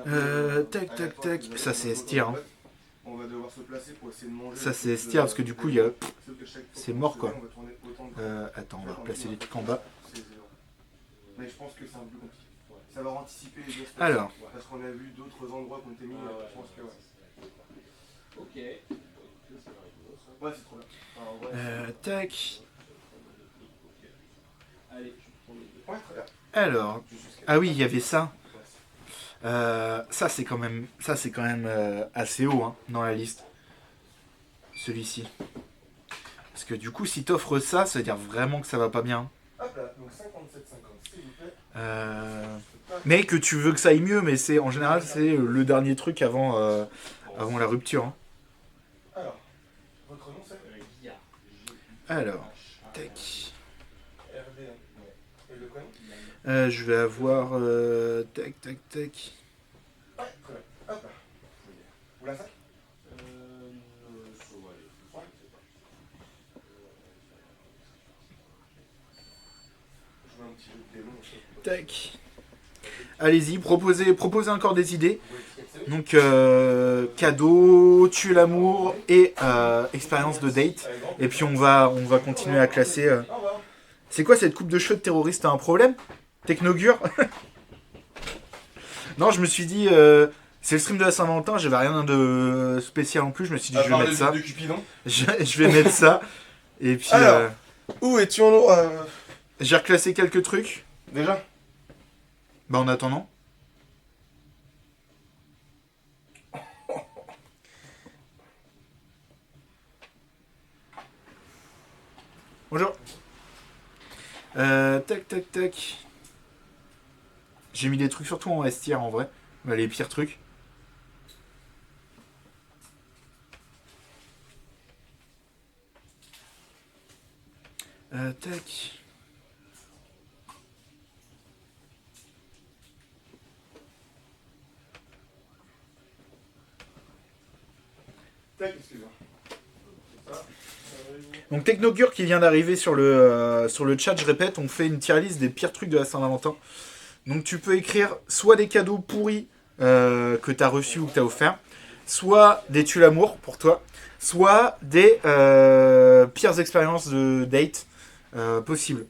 Tac, tac, tac. Ça, c'est S tier. Hein. On va devoir se placer pour essayer de manger. Ça, c'est S tier parce que du coup, il y a. C'est mort, quoi. Attends, on va replacer les trucs en bas. Mais je pense que c'est un peu plus compliqué. Savoir anticiper les gestes. Alors. Parce qu'on a vu d'autres endroits qui ont été mis. Je pense que ouais. Ok. Ouais, c'est trop bien. Enfin, en vrai, Tac. Allez, je prends les deux. ouais, très bien. Alors. Ah oui, il y avait ça. Ça c'est quand même assez haut hein, dans la liste. Celui-ci. Parce que du coup, si t'offres ça, ça veut dire vraiment que ça va pas bien. Hop là, donc 57,50, s'il vous plaît. Mais que tu veux que ça aille mieux, mais c'est en général c'est le dernier truc avant la rupture. Hein. Alors, votre nom c'est Alors, tac. RD. Et le prénom? Je vais avoir tac tac tac. Ouais, très bien. Hop là. Vous la sac? Je mets un petit jeu de démon. Tac. Allez-y, proposez encore des idées. Vous voulez Donc, cadeau, tue l'amour et expérience de date. Et puis, on va continuer à classer. C'est quoi cette coupe de cheveux de terroriste? T'as un problème? Technogure? Non, je me suis dit, c'est le stream de la Saint-Valentin, j'avais rien de spécial en plus. Je me suis dit, je vais mettre ça. De Cupidon. Je vais mettre ça. Et puis, Alors. Où étions-nous j'ai reclassé quelques trucs. déjà? Bah, en attendant. Bonjour. Tac, tac, tac. J'ai mis des trucs surtout en S tier en vrai. Bah, les pires trucs. Tac. Tac, excuse-moi. Donc Technogure qui vient d'arriver sur le chat, je répète, on fait une tier list des pires trucs de la Saint-Valentin. Donc tu peux écrire soit des cadeaux pourris que tu as reçus ou que tu as offerts, soit des tue l'amour pour toi, soit des pires expériences de date possibles.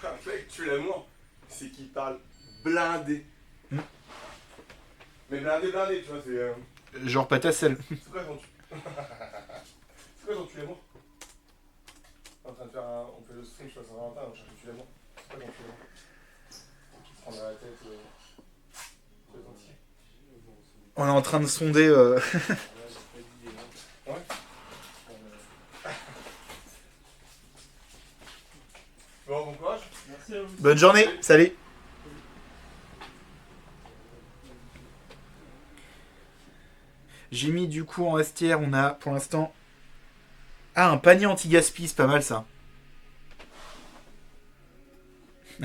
Un mec, tu l'amour, c'est qu'il parle blindé. Hmm. Mais blindé, tu vois, c'est. Genre pâte à sel. C'est quoi ton tu. C'est quoi ton tu l'amour? On est en train de faire un. On fait le stream sur Saint-Valentin, on cherche le tu l'amour. C'est quoi ton tu l'amour? Qui se prend dans la tête. C'est gentil. On est en train de sonder. Ouais. Bon courage. Merci à vous. Bonne journée, salut. J'ai mis du coup en S tier, on a pour l'instant... Ah, un panier anti-gaspi, c'est pas mal ça.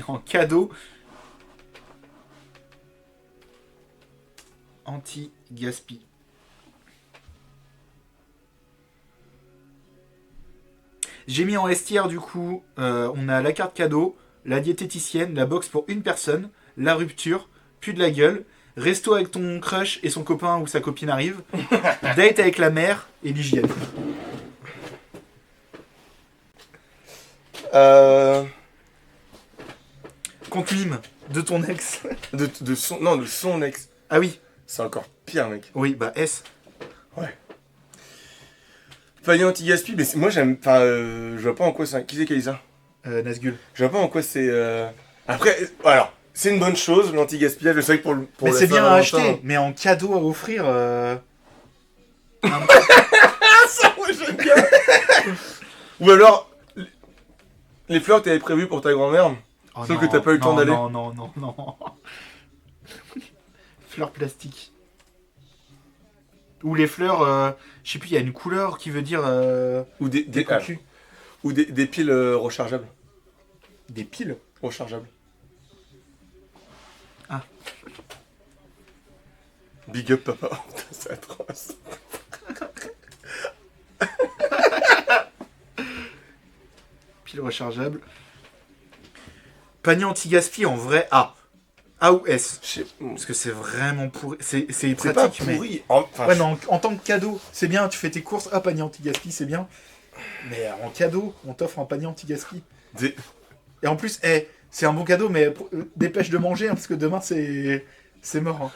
En cadeau. Anti-gaspi. J'ai mis en S tier du coup, on a la carte cadeau, la diététicienne, la box pour une personne, la rupture, plus de la gueule, resto avec ton crush et son copain ou sa copine arrive, date avec la mère et l'hygiène. Compte mime de ton ex. De son ex. Ah oui, C'est encore pire, mec. oui, bah S. Panier anti-gaspi, mais moi j'aime. Enfin, je vois pas en quoi c'est. Qui c'est qui a dit ça? Nazgul. Je vois pas en quoi c'est. Après, alors, c'est une bonne chose, l'anti-gaspillage. Je sais que pour Mais la c'est bien à Saint-Valentin- acheter, mais en cadeau à offrir. Ça, moi j'aime bien. Ou alors, les fleurs que t'avais prévues pour ta grand-mère. Oh Sauf que t'as pas eu le temps d'aller. Non, non, non, non. Fleurs plastiques. Ou les fleurs, je sais plus, il y a une couleur qui veut dire Ou des cocu. ou des piles rechargeables. Des piles. Rechargeables. Ah. Big up papa. Putain, c'est atroce. Piles rechargeables. Panier anti-gaspi en vrai A. A ou S. Parce que c'est vraiment pourri. C'est C'est pas pratique, mais... pourri. Enfin, Ouais, mais en tant que cadeau, c'est bien, tu fais tes courses, ah, panier anti-gaspi, c'est bien. Mais en cadeau, on t'offre un panier anti-gaspi. des- Et en plus, c'est un bon cadeau, mais dépêche de manger, hein, parce que demain, c'est mort. Hein.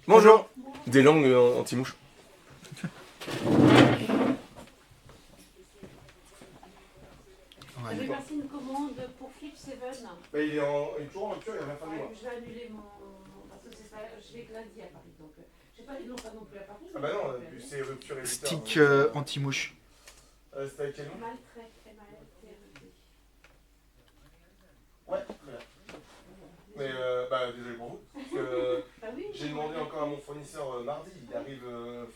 Bonjour. Des langues anti-mouches. J'avais passé une commande pour Flip Seven. Il est toujours en rupture, il y a la fin du mois. Je vais annuler mon. Parce que c'est ça, je vais que lundi à Paris. Donc, je sais pas les noms, pas non plus à Paris. Ah bah non, c'est rupture et Stick anti-mouche. C'était avec quel nom? Maltrait, MALTRET. Ouais, très bien. Mais désolé pour vous. Parce que Ah oui, j'ai demandé encore à mon fournisseur mardi, il arrive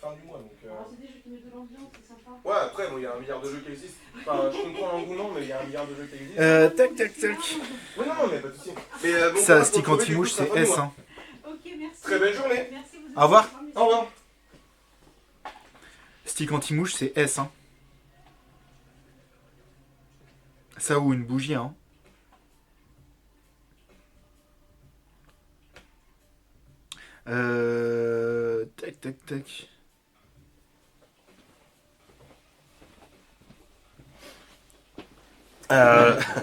fin du mois. Donc, Alors, c'est des jeux qui mettent de l'ambiance, c'est sympa. ouais, après, il y a un milliard de jeux qui existent. Enfin, je comprends l'engouement, mais il y a un milliard de jeux qui existent. Tac, tac, tac. Oui, non, mais pas de soucis. Mais, bon, Ça, courage stick pour le trouver, anti-mouche, du coup, c'est fin du S. mois. Hein. Ok, merci. Très belle journée. Merci, vous êtes Au revoir. super, Au revoir. Stick anti-mouche, c'est S. Hein. Ça ou une bougie. Hein. Tac, tac, tac.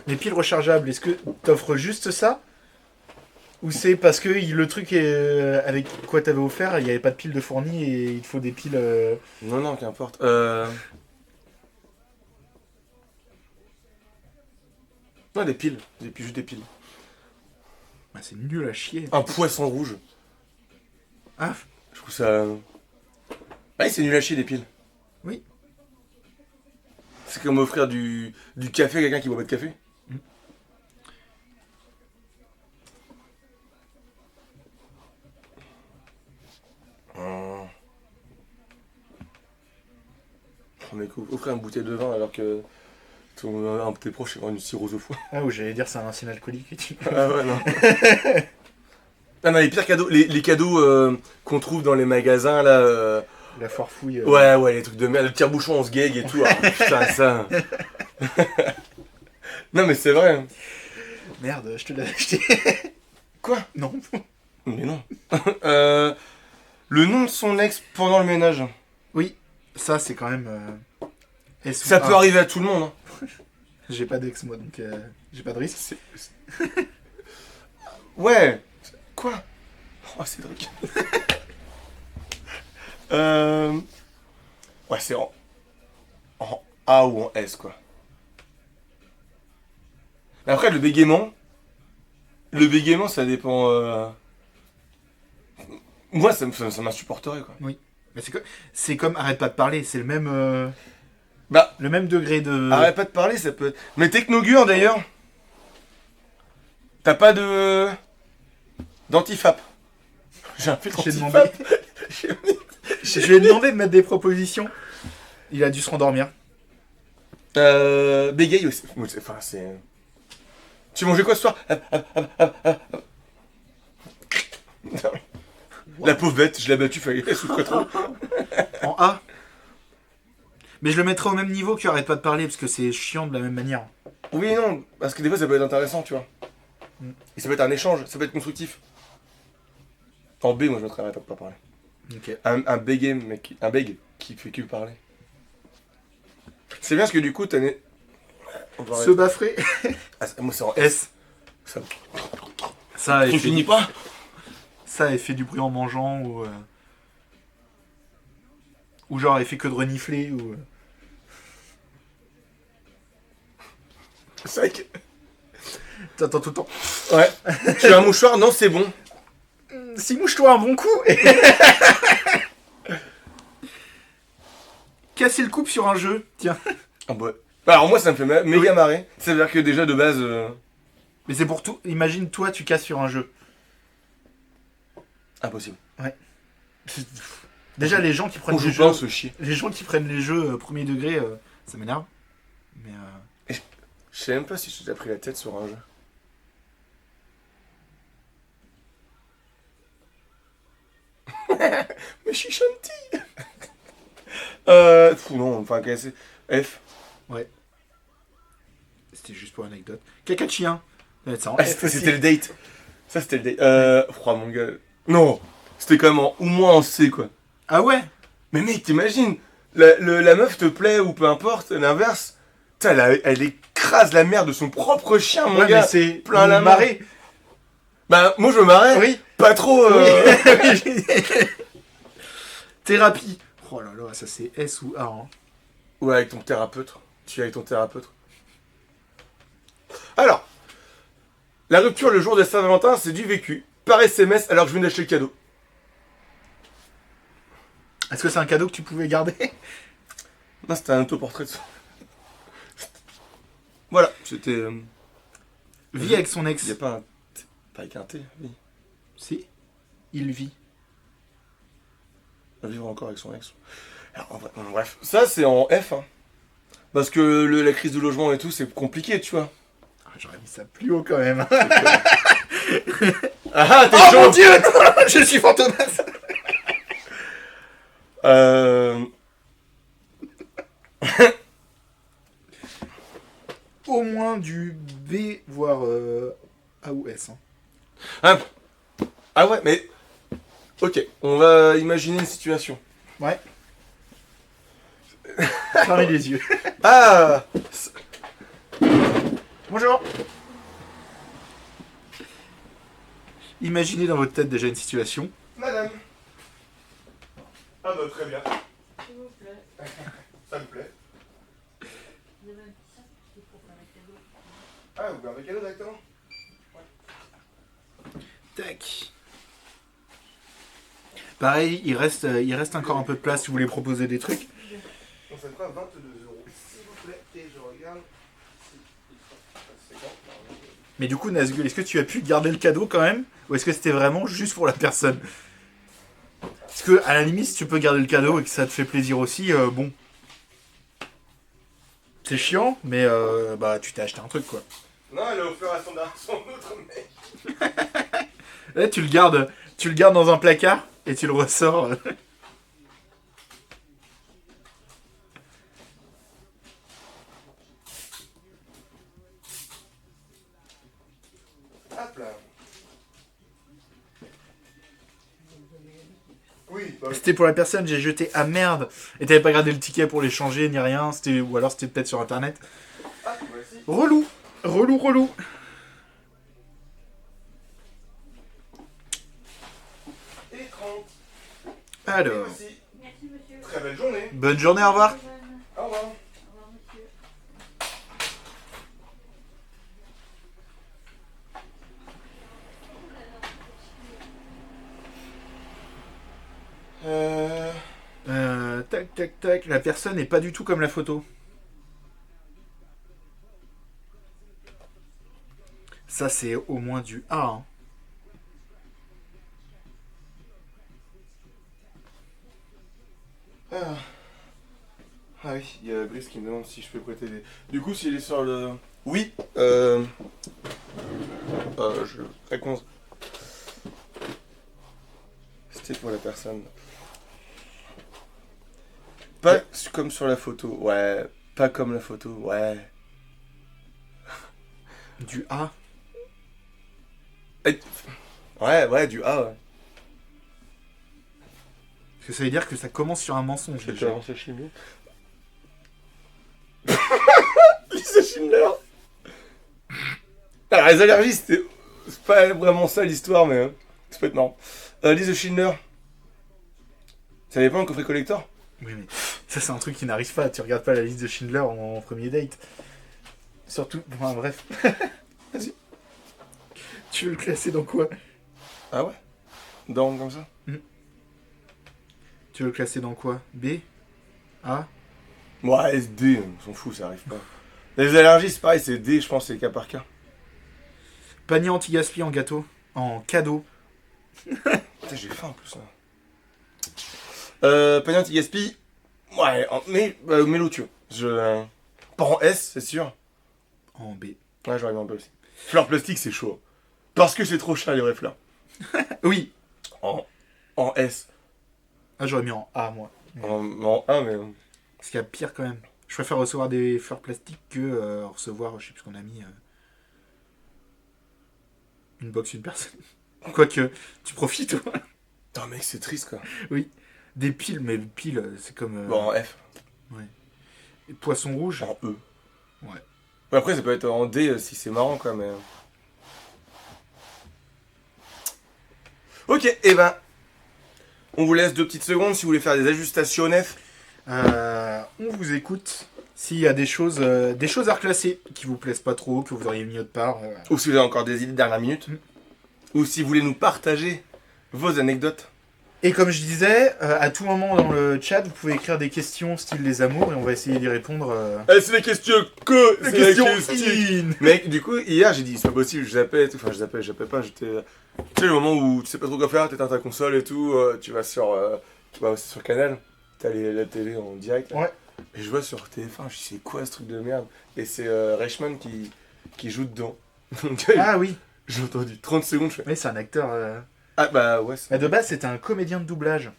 Les piles rechargeables, est-ce que t'offres juste ça? Ou c'est parce que le truc est, avec quoi t'avais offert, il n'y avait pas de piles de fourni et il te faut des piles... Non, qu'importe. Non, des piles. Juste des piles. Ah, c'est nul à chier. Un poisson rouge. Ah, Je trouve ça... Ouais, c'est nul à chier, des piles. Oui. C'est comme offrir du café à quelqu'un qui boit pas de café. Mec, offrir une bouteille de vin alors que un de tes proches est vendu une cirrhose au foie. ou j'allais dire c'est un ancien alcoolique. Ah ouais, non. Ah non, les pires cadeaux, les cadeaux qu'on trouve dans les magasins là. La foire fouille. Ouais, les trucs de merde, le tire-bouchon on se gag et tout. Ah, putain, ça. Non, mais c'est vrai. Merde, je te l'avais acheté. Quoi? Non. Mais non. Le nom de son ex pendant le ménage. Oui, ça c'est quand même... Ça peut arriver à tout le monde. Hein. J'ai pas d'ex moi, donc j'ai pas de risque. Ouais. Quoi? Oh, Cédric. Ouais, c'est en A ou en S, quoi. Mais après, le bégaiement, ça dépend... Moi, ça m'insupporterait, quoi. Mais c'est comme arrête pas de parler, c'est le même le même degré de... Arrête pas de parler, ça peut être... Mais Technogur, d'ailleurs, t'as pas de... d'antifap. J'ai un filtre J'ai demandé. antifap. Je lui ai demandé de mettre des propositions. Il a dû se rendormir. Bégaye aussi. Enfin, c'est... Tu mangeais quoi ce soir? La pauvre bête, je l'ai battue, elle souffrait trop. En A. Mais je le mettrais au même niveau que arrête pas de parler, parce que c'est chiant de la même manière. Oui et non, parce que des fois ça peut être intéressant, tu vois. Et ça peut être un échange, ça peut être constructif. En B, moi je mettrais arrête pas de parler. Ok. Un bégaye, mec, un bég qui fait que parler. C'est bien parce que du coup, t'as... On va Se arrêter. baffrer. Ah, moi c'est en S. S. Ça Ça, tu finis pas. Ça, elle fait du bruit en mangeant, ou genre elle fait que de renifler, ou... C'est vrai que... T'attends tout le temps. Ouais. Tu as un mouchoir? Non, c'est bon. Si mouche-toi un bon coup. Casser le couple sur un jeu, tiens. Ah bah... Alors moi ça me fait méga marrer. C'est-à-dire que déjà de base... Mais c'est pour tout. Imagine, toi, tu casses sur un jeu. Impossible. Déjà, les gens qui prennent On les joue jeux... pas, on se chie. Les gens qui prennent les jeux premier degré, ça m'énerve. Mais Je sais même pas si je t'ai pris la tête sur un jeu. Mais je suis chanty. Non, enfin, c'est F. c'était juste pour anecdote. Caca de chien. Ça va être ça en Ah, F aussi. c'était le date. Ça, c'était le date. Oh, mon gars. Non, c'était quand même au moins en C, quoi. Ah ouais. Mais mec, t'imagines, la meuf te plaît ou peu importe, l'inverse. Putain, elle écrase la mère de son propre chien, mon Ouais, gars. mais c'est plein la marée. Bah, moi, je me marrais. Oui. Pas trop. Thérapie. Oh là là, ça c'est S ou A. Hein. Ouais, avec ton thérapeute. Tu es avec ton thérapeute. Alors, la rupture le jour de Saint-Valentin, c'est du vécu. Par SMS, alors que je viens d'acheter le cadeau. Est-ce que c'est un cadeau que tu pouvais garder? Non, c'était un autoportrait de ça. Voilà, c'était... Vit avec son ex. Il n'y a pas un... Pas avec un T, oui. Si. Il vit. Vivre encore avec son ex. Alors, bref, ça c'est en F. Hein. Parce que la crise du logement et tout, c'est compliqué, tu vois. Ah, j'aurais mis ça plus haut quand même. Ah, t'es Oh chaud. mon dieu, non, je suis fantomas. Au moins du B, voire A ou S. Hein. Ah ouais, mais Ok, on va imaginer une situation. Fermez les yeux. Ah Bonjour. Imaginez dans votre tête déjà une situation. Madame. Ah bah très bien, S'il vous plaît. ça me plaît. Il y a même ça, il faut faire un cadeau. Ah, vous gardez le cadeau directement? Tac. Pareil, il reste encore un peu de place si vous voulez proposer des trucs. Donc ça fera 22 €. S'il vous plaît, et je regarde. C'est bon. Mais du coup, Nazgul, est-ce que tu as pu garder le cadeau quand même? Ou est-ce que c'était vraiment juste pour la personne? Parce que, à la limite, si tu peux garder le cadeau et que ça te fait plaisir aussi, bon. C'est chiant, mais bah, tu t'es acheté un truc, quoi. Non, elle a offert à son autre mec. Là, tu le gardes dans un placard et tu le ressors. Hop là. Oui, bah oui. C'était pour la personne, j'ai jeté ah merde. Et t'avais pas gardé le ticket pour l'échanger ni rien. Ou alors c'était peut-être sur internet. Ah, voici. Relou. Et 30. Et Alors, voici. Merci, monsieur. Très belle journée. bonne journée, au revoir. Au revoir. Au revoir, monsieur. Tac. La personne n'est pas du tout comme la photo. Ça, c'est au moins du A. Hein. Ah. Ah oui, il y a Brice qui me demande si je peux prêter des... Du coup, s'il est sur le... Oui, je réponds. C'était pour la personne. Pas comme sur la photo, ouais. Pas comme la photo, ouais. Du A. Ouais, du A, ouais. Parce que ça veut dire que ça commence sur un mensonge. Je vais déjà. avancer chez nous. Lisa Schindler. Alors, les allergies, c'est pas vraiment ça l'histoire, mais ça peut être marrant. Lisa Schindler. Ça dépend le coffret collector. Oui, mais ça, c'est un truc qui n'arrive pas. Tu regardes pas la liste de Schindler en premier date. Surtout. Enfin, bref. Vas-y. Tu veux le classer dans quoi? Ah ouais? Dans comme ça? Tu veux le classer dans quoi? B? A? Ouais, SD, on s'en fout, ça arrive pas. Les allergies, c'est pareil, c'est D, je pense, c'est cas par cas. Panier anti-gaspi en gâteau. En cadeau. Putain, j'ai faim en plus. Panier anti-gaspi. Ouais, mais mets-le, tu vois. Pas en S, c'est sûr. En B. Ouais, j'aurais mis en B aussi. Fleurs plastique, c'est chaud. Parce que c'est trop cher, les vraies fleurs. Oui. En S. Ah, j'aurais mis en A, moi. En 1, mais... Parce qu'il y a pire quand même. Je préfère recevoir des fleurs plastiques que recevoir, je sais plus ce qu'on a mis, une box une personne. Quoique, tu profites, toi. Non, mec, c'est triste, quoi. Des piles, mais le pile, c'est comme... Bon, en F. Et poisson rouge. En E. Ouais. Après, ça peut être en D si c'est marrant, quoi, mais... Ok, et ben... On vous laisse 2 petites secondes si vous voulez faire des ajustations F. On vous écoute. S'il y a des choses à reclasser qui vous plaisent pas trop, que vous auriez mis autre part. Ou si vous avez encore des idées de dernière minute. Ou si vous voulez nous partager vos anecdotes. Et comme je disais, à tout moment dans le chat, vous pouvez écrire des questions style les amours et on va essayer d'y répondre. C'est des questions que... Les c'est des questions in. Mec, du coup, hier, j'ai dit, c'est pas possible, je zappais et tout. Enfin, je zappais pas, j'étais... Tu sais, le moment où tu sais pas trop quoi faire, t'éteins ta console et tout, tu vas sur Canal, t'as la télé en direct. Là. Ouais. Et je vois sur TF1, je dis, c'est quoi ce truc de merde? Et c'est Reichmann qui joue dedans. Donc, Ah oui. j'ai entendu 30 secondes, je fais... Oui, c'est un acteur... Ah bah ouais, c'est... Mais de base, c'était un comédien de doublage.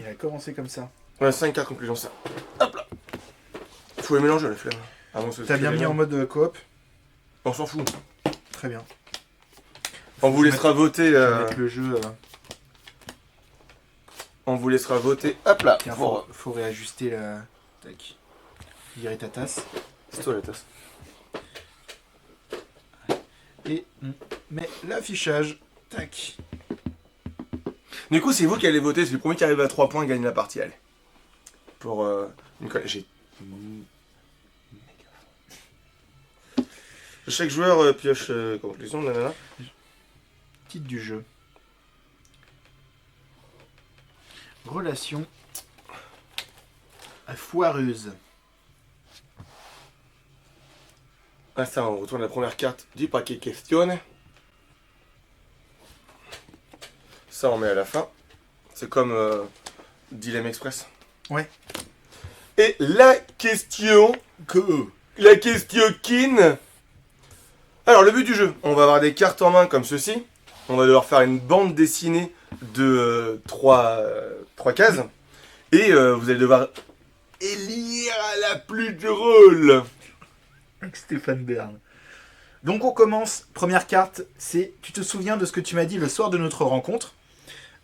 Il a commencé comme ça. Ouais, 5 cartes conclusion, ça. Hop là. Faut les mélanger, la flemme. Ah, bon, T'as bien mis en mode coop? On s'en fout. Très bien. On vous laissera voter. Je vais mettre le jeu. On vous laissera voter. Hop là. Tiens, Pour... faut réajuster la. Tac. Virer ta tasse. C'est toi la tasse. Et on met l'affichage. Tac. Du coup, c'est vous qui allez voter. C'est le premier qui arrive à 3 points gagne la partie. Allez. Pour Nicolas. J'ai. Chaque joueur pioche conclusion. Nanana. Titre du jeu. Relation foireuse. Ah ça, on retourne la première carte du paquet questionne. Ça, on met à la fin. C'est comme Dilemme Express. Ouais. Et la question... La question kin. Alors, le but du jeu, on va avoir des cartes en main comme ceci. On va devoir faire une bande dessinée de 3 cases. Et vous allez devoir élire la plus drôle. Avec Stéphane Bern. Donc on commence. Première carte, c'est tu te souviens de ce que tu m'as dit le soir de notre rencontre.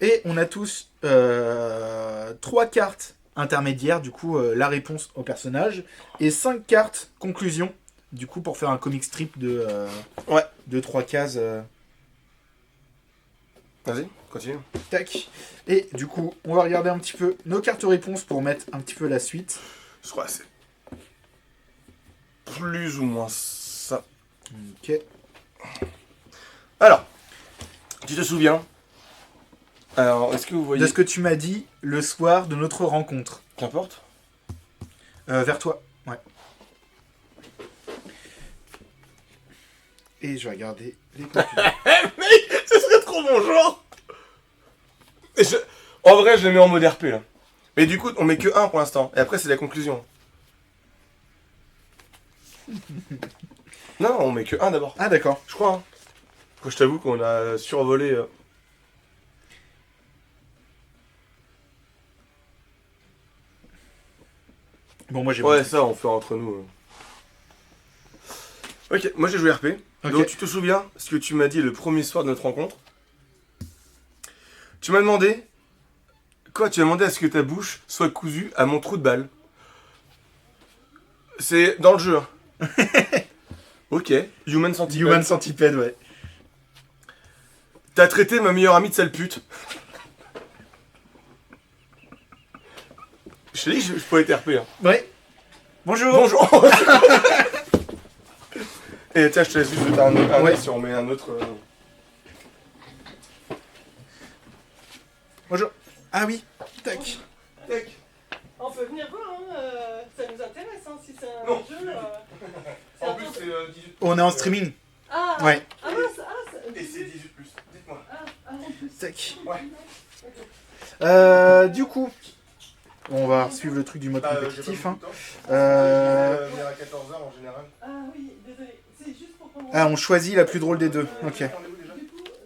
Et on a tous 3 cartes intermédiaires, du coup la réponse au personnage. Et 5 cartes conclusion, du coup pour faire un comic strip de 3 cases. Vas-y, continue. Tac. Et du coup, on va regarder un petit peu nos cartes réponses pour mettre un petit peu la suite. Je crois que c'est plus ou moins ça. Ok. Alors, tu te souviens? Alors, est-ce que vous voyez... De ce que tu m'as dit le soir de notre rencontre. Qu'importe. Vers toi. Ouais. Et je vais regarder les conclusions. Mec, ce serait trop mon genre. En vrai, je le mets en mode RP, là. Mais du coup, on met que 1 pour l'instant. Et après, c'est la conclusion. Non, on met que 1 d'abord. Ah d'accord. Je crois. Hein. Je t'avoue qu'on a survolé... Bon, moi j'ai Ouais, ça, on fait entre nous. Ok, moi j'ai joué RP. Ok. Donc tu te souviens ce que tu m'as dit le premier soir de notre rencontre? Tu m'as demandé... Quoi? Tu m'as demandé à ce que ta bouche soit cousue à mon trou de balle. C'est dans le jeu. Hein. Ok. Human Centipede. Human Centipede, ouais. T'as traité ma meilleure amie de sale pute. Je t'ai dit que je pouvais être RP. Hein. Ouais. Bonjour. Bonjour. Et tiens, je te laisse juste jeter un Ouais. œil si on met un autre... Bonjour. Ah oui. Tac. Tac. On peut venir voir, hein, ça nous intéresse, hein, si c'est un Non. jeu. c'est En un plus, peu- c'est 18. On est en streaming. Ah, Ouais. ah, Et c'est 18 plus. Dites-moi. Tac. Ouais. Du coup, on va suivre le truc du mode compétitif. Hein. Venir à 14h en général. Ah oui, désolé, c'est juste pour qu'on... Ah, on choisit la plus drôle des deux. Ok.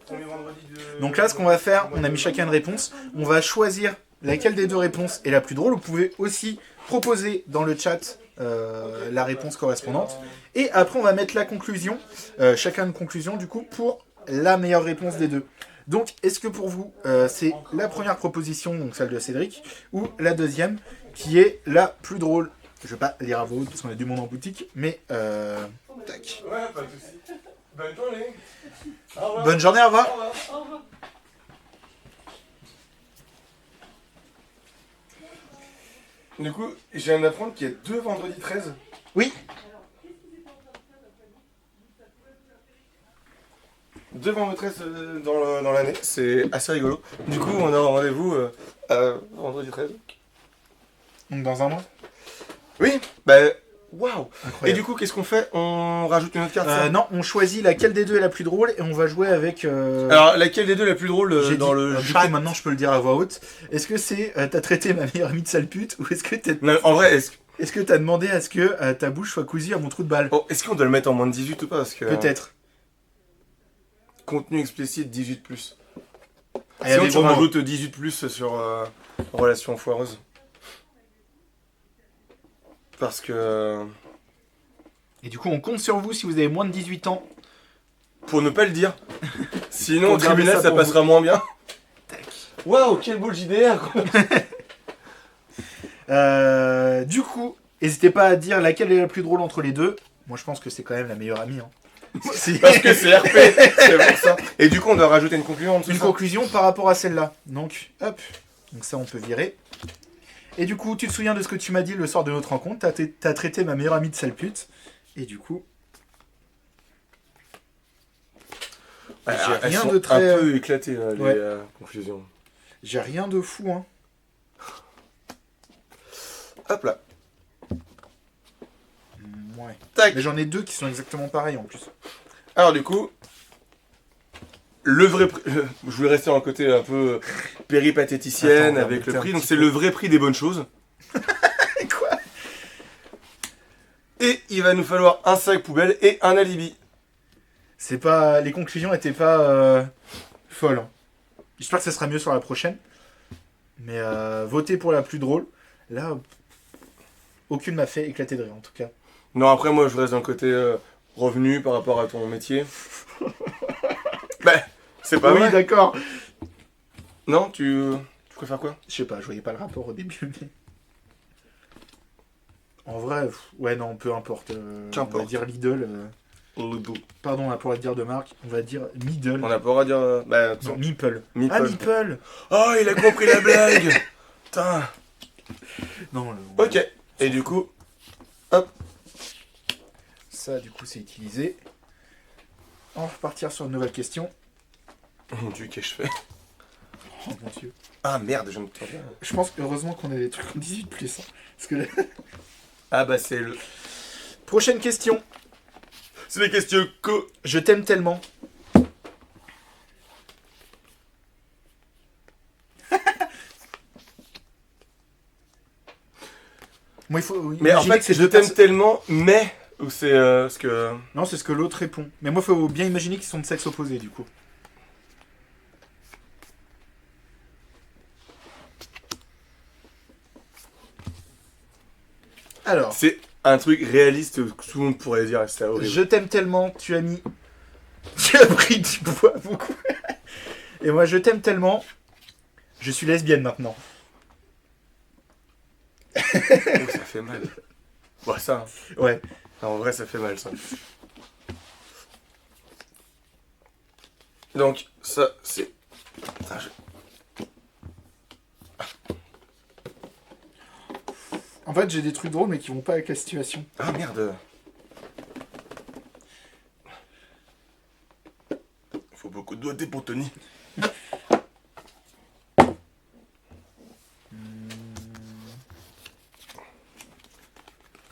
Premier vendredi de... Donc là, ce qu'on va faire, on a mis chacun une réponse. On va choisir laquelle des deux réponses est la plus drôle. Vous pouvez aussi proposer dans le chat la réponse correspondante. Et après, on va mettre la conclusion, chacun une conclusion du coup, pour la meilleure réponse des deux. Donc, est-ce que pour vous, c'est la première proposition, donc celle de Cédric, ou la deuxième, qui est la plus drôle? Je vais pas lire à voix haute parce qu'on a du monde en boutique, mais tac. Ouais, pas de soucis. Bonne journée. Au revoir. Bonne journée, au revoir. Au revoir. Au revoir. Du coup, je viens d'apprendre qu'il y a 2 vendredis 13. Oui. 2 vendredis 13 dans l'année, c'est assez rigolo. Du coup, on a rendez-vous vendredi 13. Donc dans un mois. Oui, bah, waouh. Et Incroyable. du coup, qu'est-ce qu'on fait? On rajoute une autre carte ça Non, on choisit laquelle des deux est la plus drôle et on va jouer avec. Alors, laquelle des deux est la plus drôle j'ai dans dit- le du chat? coup, maintenant, je peux le dire à voix haute. Est-ce que c'est t'as traité ma meilleure amie de sale pute ou est-ce que Non, en vrai, est-ce que t'as demandé à ce que ta bouche soit cousue à mon trou de balle? est-ce qu'on doit le mettre en moins de 18 ou pas? Parce que Peut-être. contenu explicite 18+. Ah, il y a Sinon, des tu gros mots. rajoutes 18+ sur relation foireuse. Parce que... Et du coup, on compte sur vous si vous avez moins de 18 ans pour ne pas le dire. Sinon, Pour au garder tribunal, ça ça pour passera moins bien. Waouh, quel beau JDR quoi. Du coup, n'hésitez pas à dire laquelle est la plus drôle entre les deux. Moi, je pense que c'est quand même la meilleure amie. Hein. Parce que c'est RP, c'est pour ça. Et du coup, on doit rajouter une conclusion en dessous. Une conclusion par rapport à celle-là. Donc, hop. Donc ça, on peut virer. Et du coup, tu te souviens de ce que tu m'as dit le soir de notre rencontre. T'as traité ma meilleure amie de sale pute. Et du coup... Ouais, j'ai elles rien sont de très... un peu éclatées, là, les ouais. conclusions. J'ai rien de fou, hein. Hop là. Ouais. Tac. Mais j'en ai deux qui sont exactement pareils, en plus. Alors du coup, le vrai prix... Je voulais rester dans le côté un peu péripatéticienne Attends, avec le remonter un prix. Donc petit c'est peu. le vrai prix des bonnes choses. Quoi? Et il va nous falloir un sac poubelle et un alibi. C'est pas... Les conclusions étaient pas folles. Hein. J'espère que ça sera mieux sur la prochaine. Mais votez pour la plus drôle. Là, aucune m'a fait éclater de rire, en tout cas. Non, après moi je reste dans le côté revenu par rapport à ton métier. Bah, c'est pas oui, vrai. d'accord. Non, tu préfères quoi? Je sais pas, je voyais pas le rapport au début. Mais... En vrai, ouais, non, peu importe. On Qu'importe. va dire Lidl. Pardon, on a pas le droit de dire de marque. On va dire Middle. On a pas le droit de dire... Bah, Non, Meeple. Meeple. Ah, Meeple. Oh, il a compris la blague. Putain. Non, Ok. Et du coup, ça, du coup, c'est utilisé. On va repartir sur une nouvelle question. mon dieu, qu'est-ce que je fais? Oh mon dieu. Ah merde, je me tourne. Je pense heureusement qu'on a des trucs en 18+. Hein, parce que là... Ah bah c'est le... Prochaine question. C'est les questions co... Je t'aime tellement. Moi, il faut. Mais en imaginer fait, que ces je deux t'aime personnes- tellement, mais... Ou c'est ce que... Non, c'est ce que l'autre répond. Mais moi, il faut bien imaginer qu'ils sont de sexe opposé, du coup. Alors, C'est un truc réaliste que tout le monde pourrait dire, c'est horrible. je t'aime tellement, tu as mis. Tu as pris du poids beaucoup. Et moi, je t'aime tellement, je suis lesbienne maintenant. Oh, ça fait mal. Bon, ça... hein. Ouais. Non, en vrai, ça fait mal, ça. Donc, ça, c'est... Putain, En fait, j'ai des trucs drôles, mais qui vont pas avec la situation. Ah, merde. Faut beaucoup de doigtés pour Tony.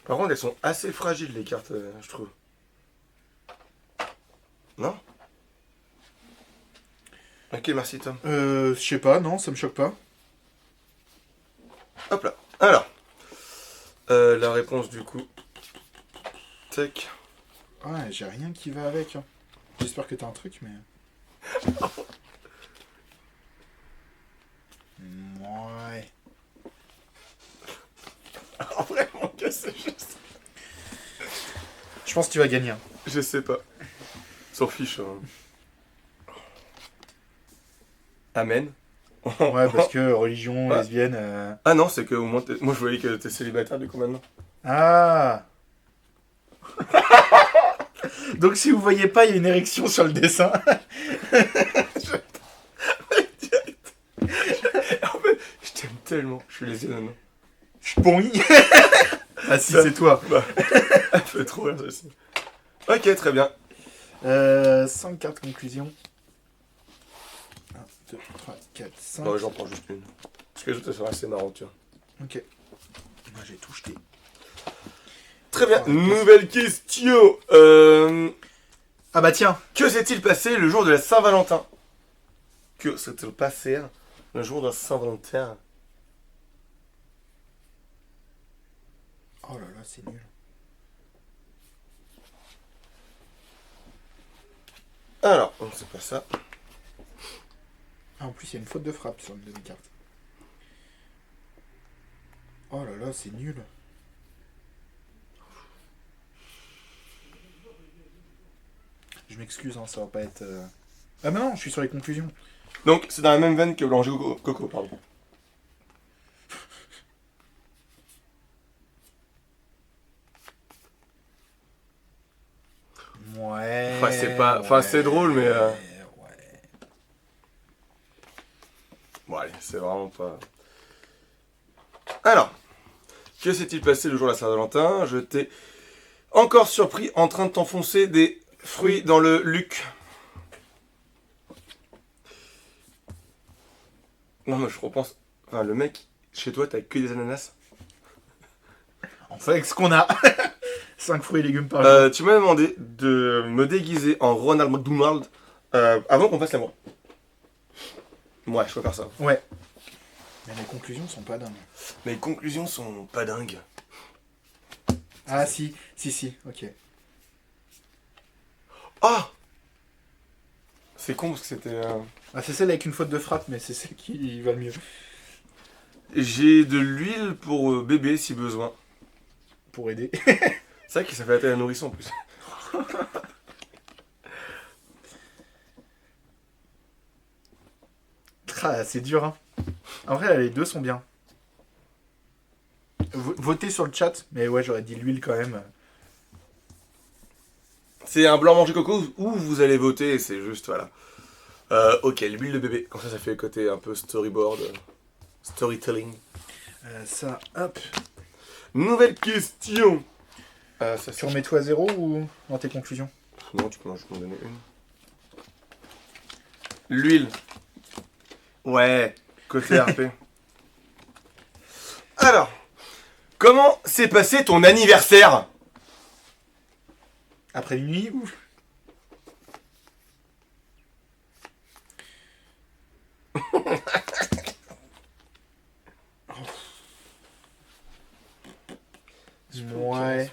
Par contre, elles sont assez fragiles, les cartes, je trouve. Non? Ok, merci Tom. Je sais pas, non, ça me choque pas. Hop là. Alors, la réponse du coup. Tac. Ouais, j'ai rien qui va avec. Hein. J'espère que t'as un truc, mais. Ouais. En vrai, mon gars, c'est juste... Je pense que tu vas gagner. Hein. Je sais pas. S'en fiche. Hein. Amen. Ouais, parce que religion, Ouais. lesbienne. Ah non, c'est que au moins moi je voyais que t'es célibataire du coup maintenant. Ah. Donc si vous voyez pas, il y a une érection sur le dessin. En fait, je t'aime tellement. Je suis lesbienne maintenant. Je pongy. Ah si, c'est toi. Elle fait trop rire celle-ci. Ok, très bien. 5 cartes conclusion. 1, 2, 3, 4, 5. Bon, j'en prends juste une. Parce que les autres elles sont assez marrantes, tu vois. Ok. Moi j'ai tout jeté. Très bien. Oh, Nouvelle question. Ah bah tiens. Que s'est-il passé le jour de la Saint-Valentin? Que s'est-il passé le jour de la Saint-Valentin? Oh là là, c'est nul. Alors, on sait pas ça. Ah, en plus, il y a une faute de frappe sur une de mes cartes. Oh là là, c'est nul. Je m'excuse, hein, ça va pas être... Ah mais non, je suis sur les conclusions. Donc, c'est dans la même veine que Boulanger Coco, pardon. Ouais. Enfin, c'est pas... Enfin, c'est drôle, mais... Ouais. Bon, allez, c'est vraiment pas... Alors, que s'est-il passé le jour de la Saint-Valentin? Je t'ai encore surpris en train de t'enfoncer des fruits dans le luc. Non, mais je repense... Enfin, le mec, chez toi, t'as que des ananas. On fait avec ce qu'on a. 5 fruits et légumes par jour. Tu m'as demandé de me déguiser en Ronald McDonald avant qu'on fasse l'amour. Ouais, je peux faire ça. Ouais. Mais les conclusions sont pas dingues. Mes conclusions sont pas dingues. Ah si, ok. Ah! C'est con parce que c'était... Ah c'est celle avec une faute de frappe, mais c'est celle qui va le mieux. J'ai de l'huile pour bébé si besoin. Pour aider. C'est vrai que ça fait la taille à nourrisson en plus. Ah, c'est dur, hein. En vrai, les deux sont bien. Votez sur le chat, mais ouais, j'aurais dit l'huile quand même. C'est un blanc manger coco où vous allez voter, c'est juste, voilà. Ok, l'huile de bébé. Comme ça fait le côté un peu storyboard, storytelling. Ça, hop. Nouvelle question. Ça, Tu remets tout à zéro ou dans tes conclusions? Non, tu peux juste m'en donner une. L'huile. Ouais, côté RP. Alors, comment s'est passé ton anniversaire? Après minuit ou... Ouais.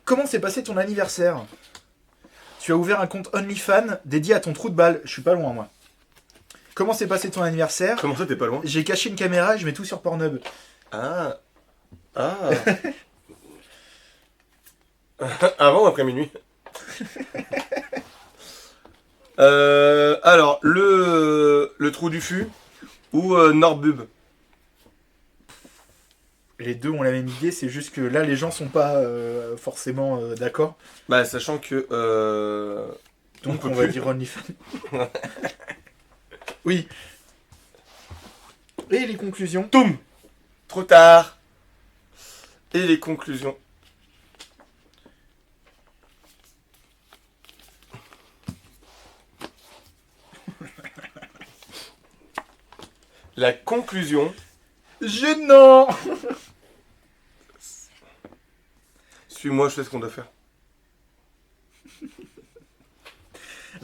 Comment s'est passé ton anniversaire? Tu as ouvert un compte OnlyFans dédié à ton trou de balle. Je suis pas loin, moi. Comment s'est passé ton anniversaire? Comment ça, t'es pas loin? J'ai caché une caméra et je mets tout sur Pornhub. Ah. Ah. Avant ou après minuit? Alors, le trou du fût ou Norbub? Les deux ont la même idée, c'est juste que là, les gens sont pas forcément d'accord. Bah, sachant que... Donc, peut on va plus. dire OnlyFans. Oui. Et les conclusions? Toum! Trop tard. Et les conclusions. La conclusion... Gênant. Suis-moi, je sais ce qu'on doit faire.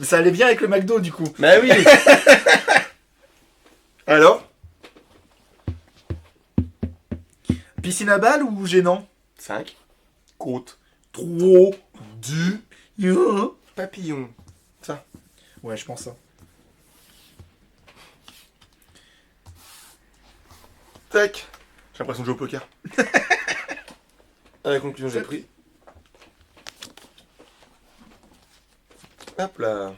Ça allait bien avec le McDo, du coup. Mais oui. Alors? Piscine à balles ou gênant? 5. Côte. Trop. Du. Yeah. Papillon. Ça. Ouais, je pense ça. Tac. J'ai l'impression de jouer au poker. À la conclusion, j'ai pris. Hop là.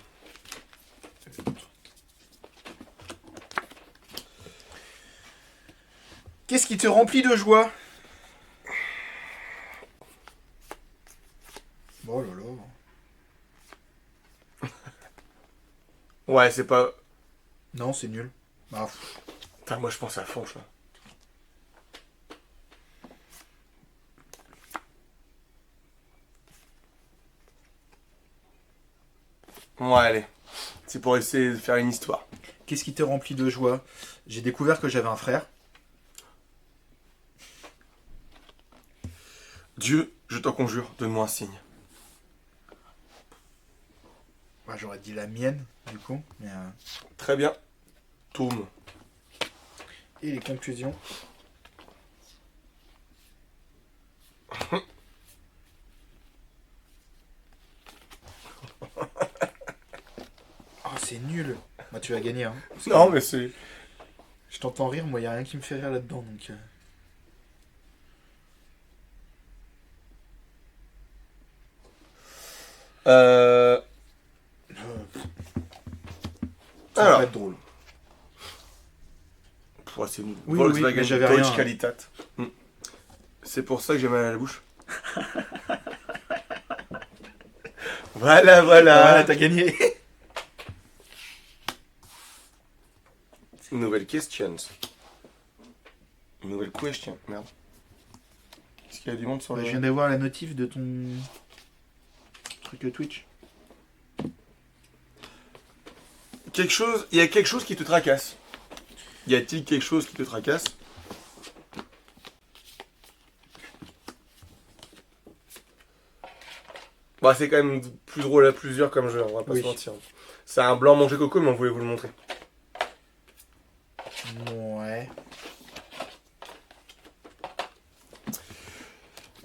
Qu'est-ce qui te remplit de joie? Oh là là. Ouais, c'est pas... Non, c'est nul. Ah, Putain, moi je pense à fond, je vois. Ouais, allez. C'est pour essayer de faire une histoire. qu'est-ce qui te remplit de joie? J'ai découvert que j'avais un frère. Dieu, je t'en conjure, donne-moi un signe. Ouais, j'aurais dit la mienne, du coup. Mais, Très bien. Tourne. Et les conclusions. Oh, c'est nul. Bah, tu vas gagner, hein. Non, mais c'est... Je t'entends rire, moi, y a rien qui me fait rire là-dedans, donc... Euh... Ça Alors. va être drôle. C'est une Oui, Volkswagen mais j'avais Deutsch rien. Qualitat. C'est pour ça que j'ai mal à la bouche. Voilà. T'as gagné. Nouvelle question. Nouvelle question. Merde. Est-ce qu'il y a du monde sur Je le... viens d'avoir la notif de ton truc Twitch. Il y a quelque chose qui te tracasse. Y a-t-il quelque chose qui te tracasse? Bah, c'est quand même plus drôle à plusieurs comme jeu, on va pas Oui. se mentir. C'est un blanc manger coco, mais on voulait vous le montrer. Ouais.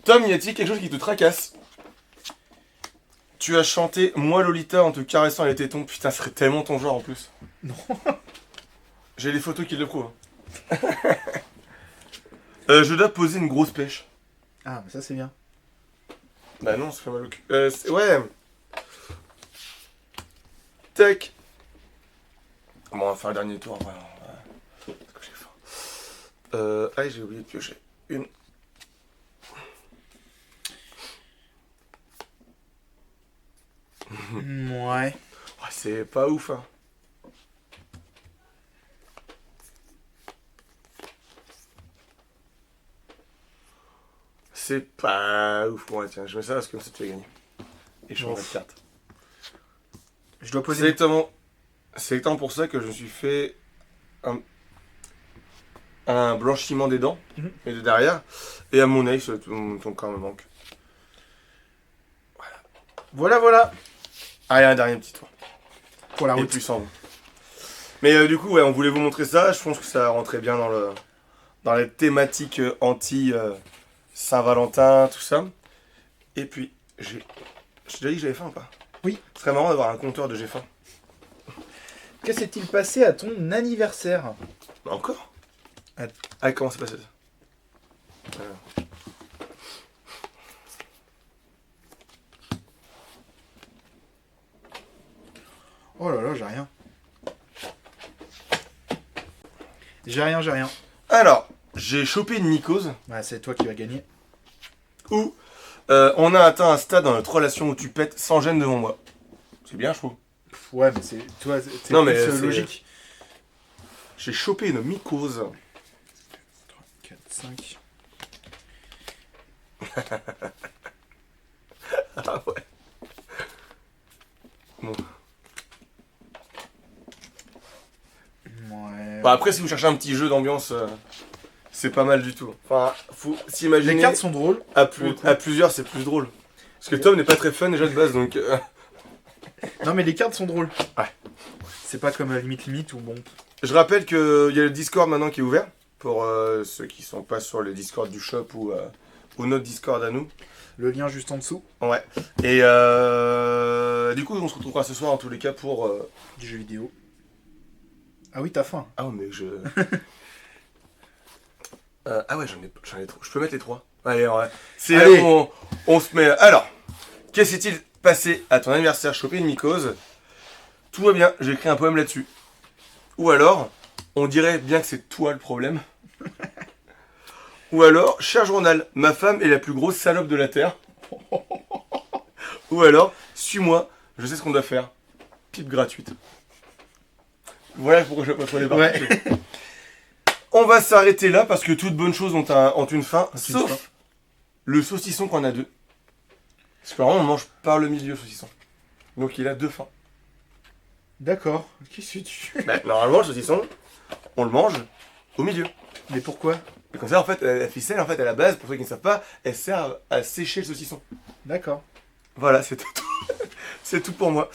Tom, y a-t-il quelque chose qui te tracasse? Tu as chanté Moi Lolita en te caressant les tétons. Putain, ce serait tellement ton genre en plus. Non. J'ai les photos qui le prouvent. Je dois poser une grosse pêche. Ah, mais ça c'est bien. Bah non, ça fait mal au cul. Ouais. Tac. Bon, on va faire le dernier tour. Voilà. Parce que j'ai faim. Ah, j'ai oublié de piocher. Une. Ouais. Ouais, c'est pas ouf, hein. C'est pas ouf. Ouais, tiens, je mets ça parce que comme ça tu vas gagner. Et je change de carte. Je dois C'est poser. exactement pour ça que je me suis fait un blanchiment des dents et de derrière. Et à mon œil, ton corps me manque. Voilà. Allez, un dernier petit tour. Pour la Et route. puis sans vous. Mais du coup, ouais, on voulait vous montrer ça. Je pense que ça rentrait bien dans les thématiques anti-Saint-Valentin, tout ça. Et puis, je t'ai déjà dit que j'avais faim ou pas? Oui. Ce serait marrant d'avoir un compteur de j'ai faim. Que s'est-il passé à ton anniversaire? Bah, encore? Ah. Ah, comment c'est passé ça? Oh là là, j'ai rien. J'ai rien. Alors, j'ai chopé une mycose Ouais, c'est toi qui vas gagner. où on a atteint un stade dans notre relation où tu pètes sans gêne devant moi. C'est bien, je trouve. Ouais, mais c'est. Tu vois, c'est Non, plus, mais c'est- logique. J'ai chopé une mycose. 4, 5. Ah ouais. Bon. Ouais. Bah après, si vous cherchez un petit jeu d'ambiance, c'est pas mal du tout. Enfin, faut s'imaginer. Les cartes sont drôles. à pour le coup. plusieurs, c'est plus drôle. Parce que Tom n'est pas très fun déjà de base, donc. Non, mais les cartes sont drôles. Ouais. C'est pas comme limite ou bon. Je rappelle qu'il y a le Discord maintenant qui est ouvert. Pour ceux qui sont pas sur le Discord du shop ou notre Discord à nous. Le lien juste en dessous. Ouais. Et du coup, on se retrouvera ce soir en tous les cas pour. Du jeu vidéo. Ah oui, t'as faim. Ah ouais, mais je. Ah ouais, j'en ai trop. Je peux mettre les trois. Allez, ouais. C'est là Allez. où on se met. Alors, qu'est-ce qui s'est-il passé à ton anniversaire? Choper une mycose. Tout va bien, j'ai écrit un poème là-dessus. Ou alors, on dirait bien que c'est toi le problème. Ou alors, cher journal, ma femme est la plus grosse salope de la Terre. Ou alors, suis-moi, je sais ce qu'on doit faire. Pipe gratuite. Voilà pourquoi je vais pas trop les parties. Ouais. On va s'arrêter là parce que toutes bonnes choses ont une fin, une sauf fin. le saucisson qu'on a deux. Parce que vraiment on mange par le milieu le saucisson. Donc il a deux fins. D'accord. Qu'est-ce que tu. Bah, normalement le saucisson, on le mange au milieu. Mais pourquoi? Et comme ça en fait la ficelle en fait à la base, pour ceux qui ne savent pas, elle sert à sécher le saucisson. D'accord. Voilà, c'est tout. C'est tout pour moi.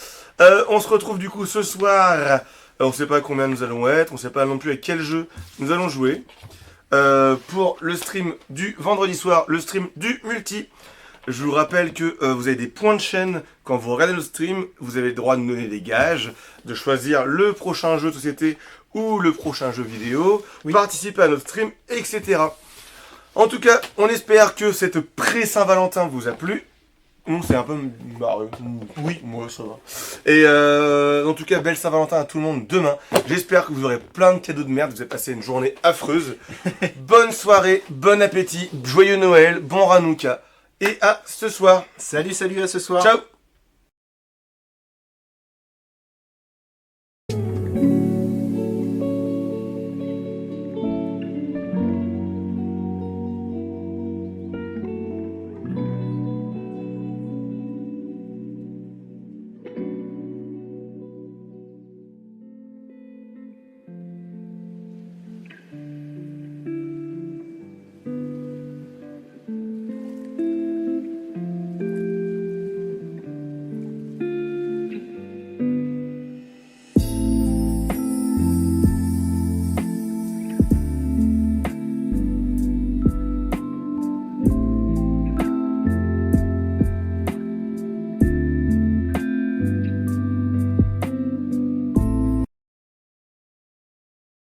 On se retrouve du coup ce soir. On sait pas combien nous allons être, on sait pas non plus à quel jeu nous allons jouer. Pour le stream du vendredi soir, le stream du multi. Je vous rappelle que vous avez des points de chaîne quand vous regardez le stream. Vous avez le droit de nous donner des gages, de choisir le prochain jeu de société ou le prochain jeu vidéo, Oui. participer à notre stream, etc. En tout cas, on espère que cette pré-Saint-Valentin vous a plu. Nous, c'est un peu marré. Oui, moi, ça va. Et en tout cas, belle Saint-Valentin à tout le monde demain. J'espère que vous aurez plein de cadeaux de merde. Vous avez passé une journée affreuse. Bonne soirée, bon appétit, joyeux Noël, bon Hanouka. Et à ce soir. Salut à ce soir. Ciao.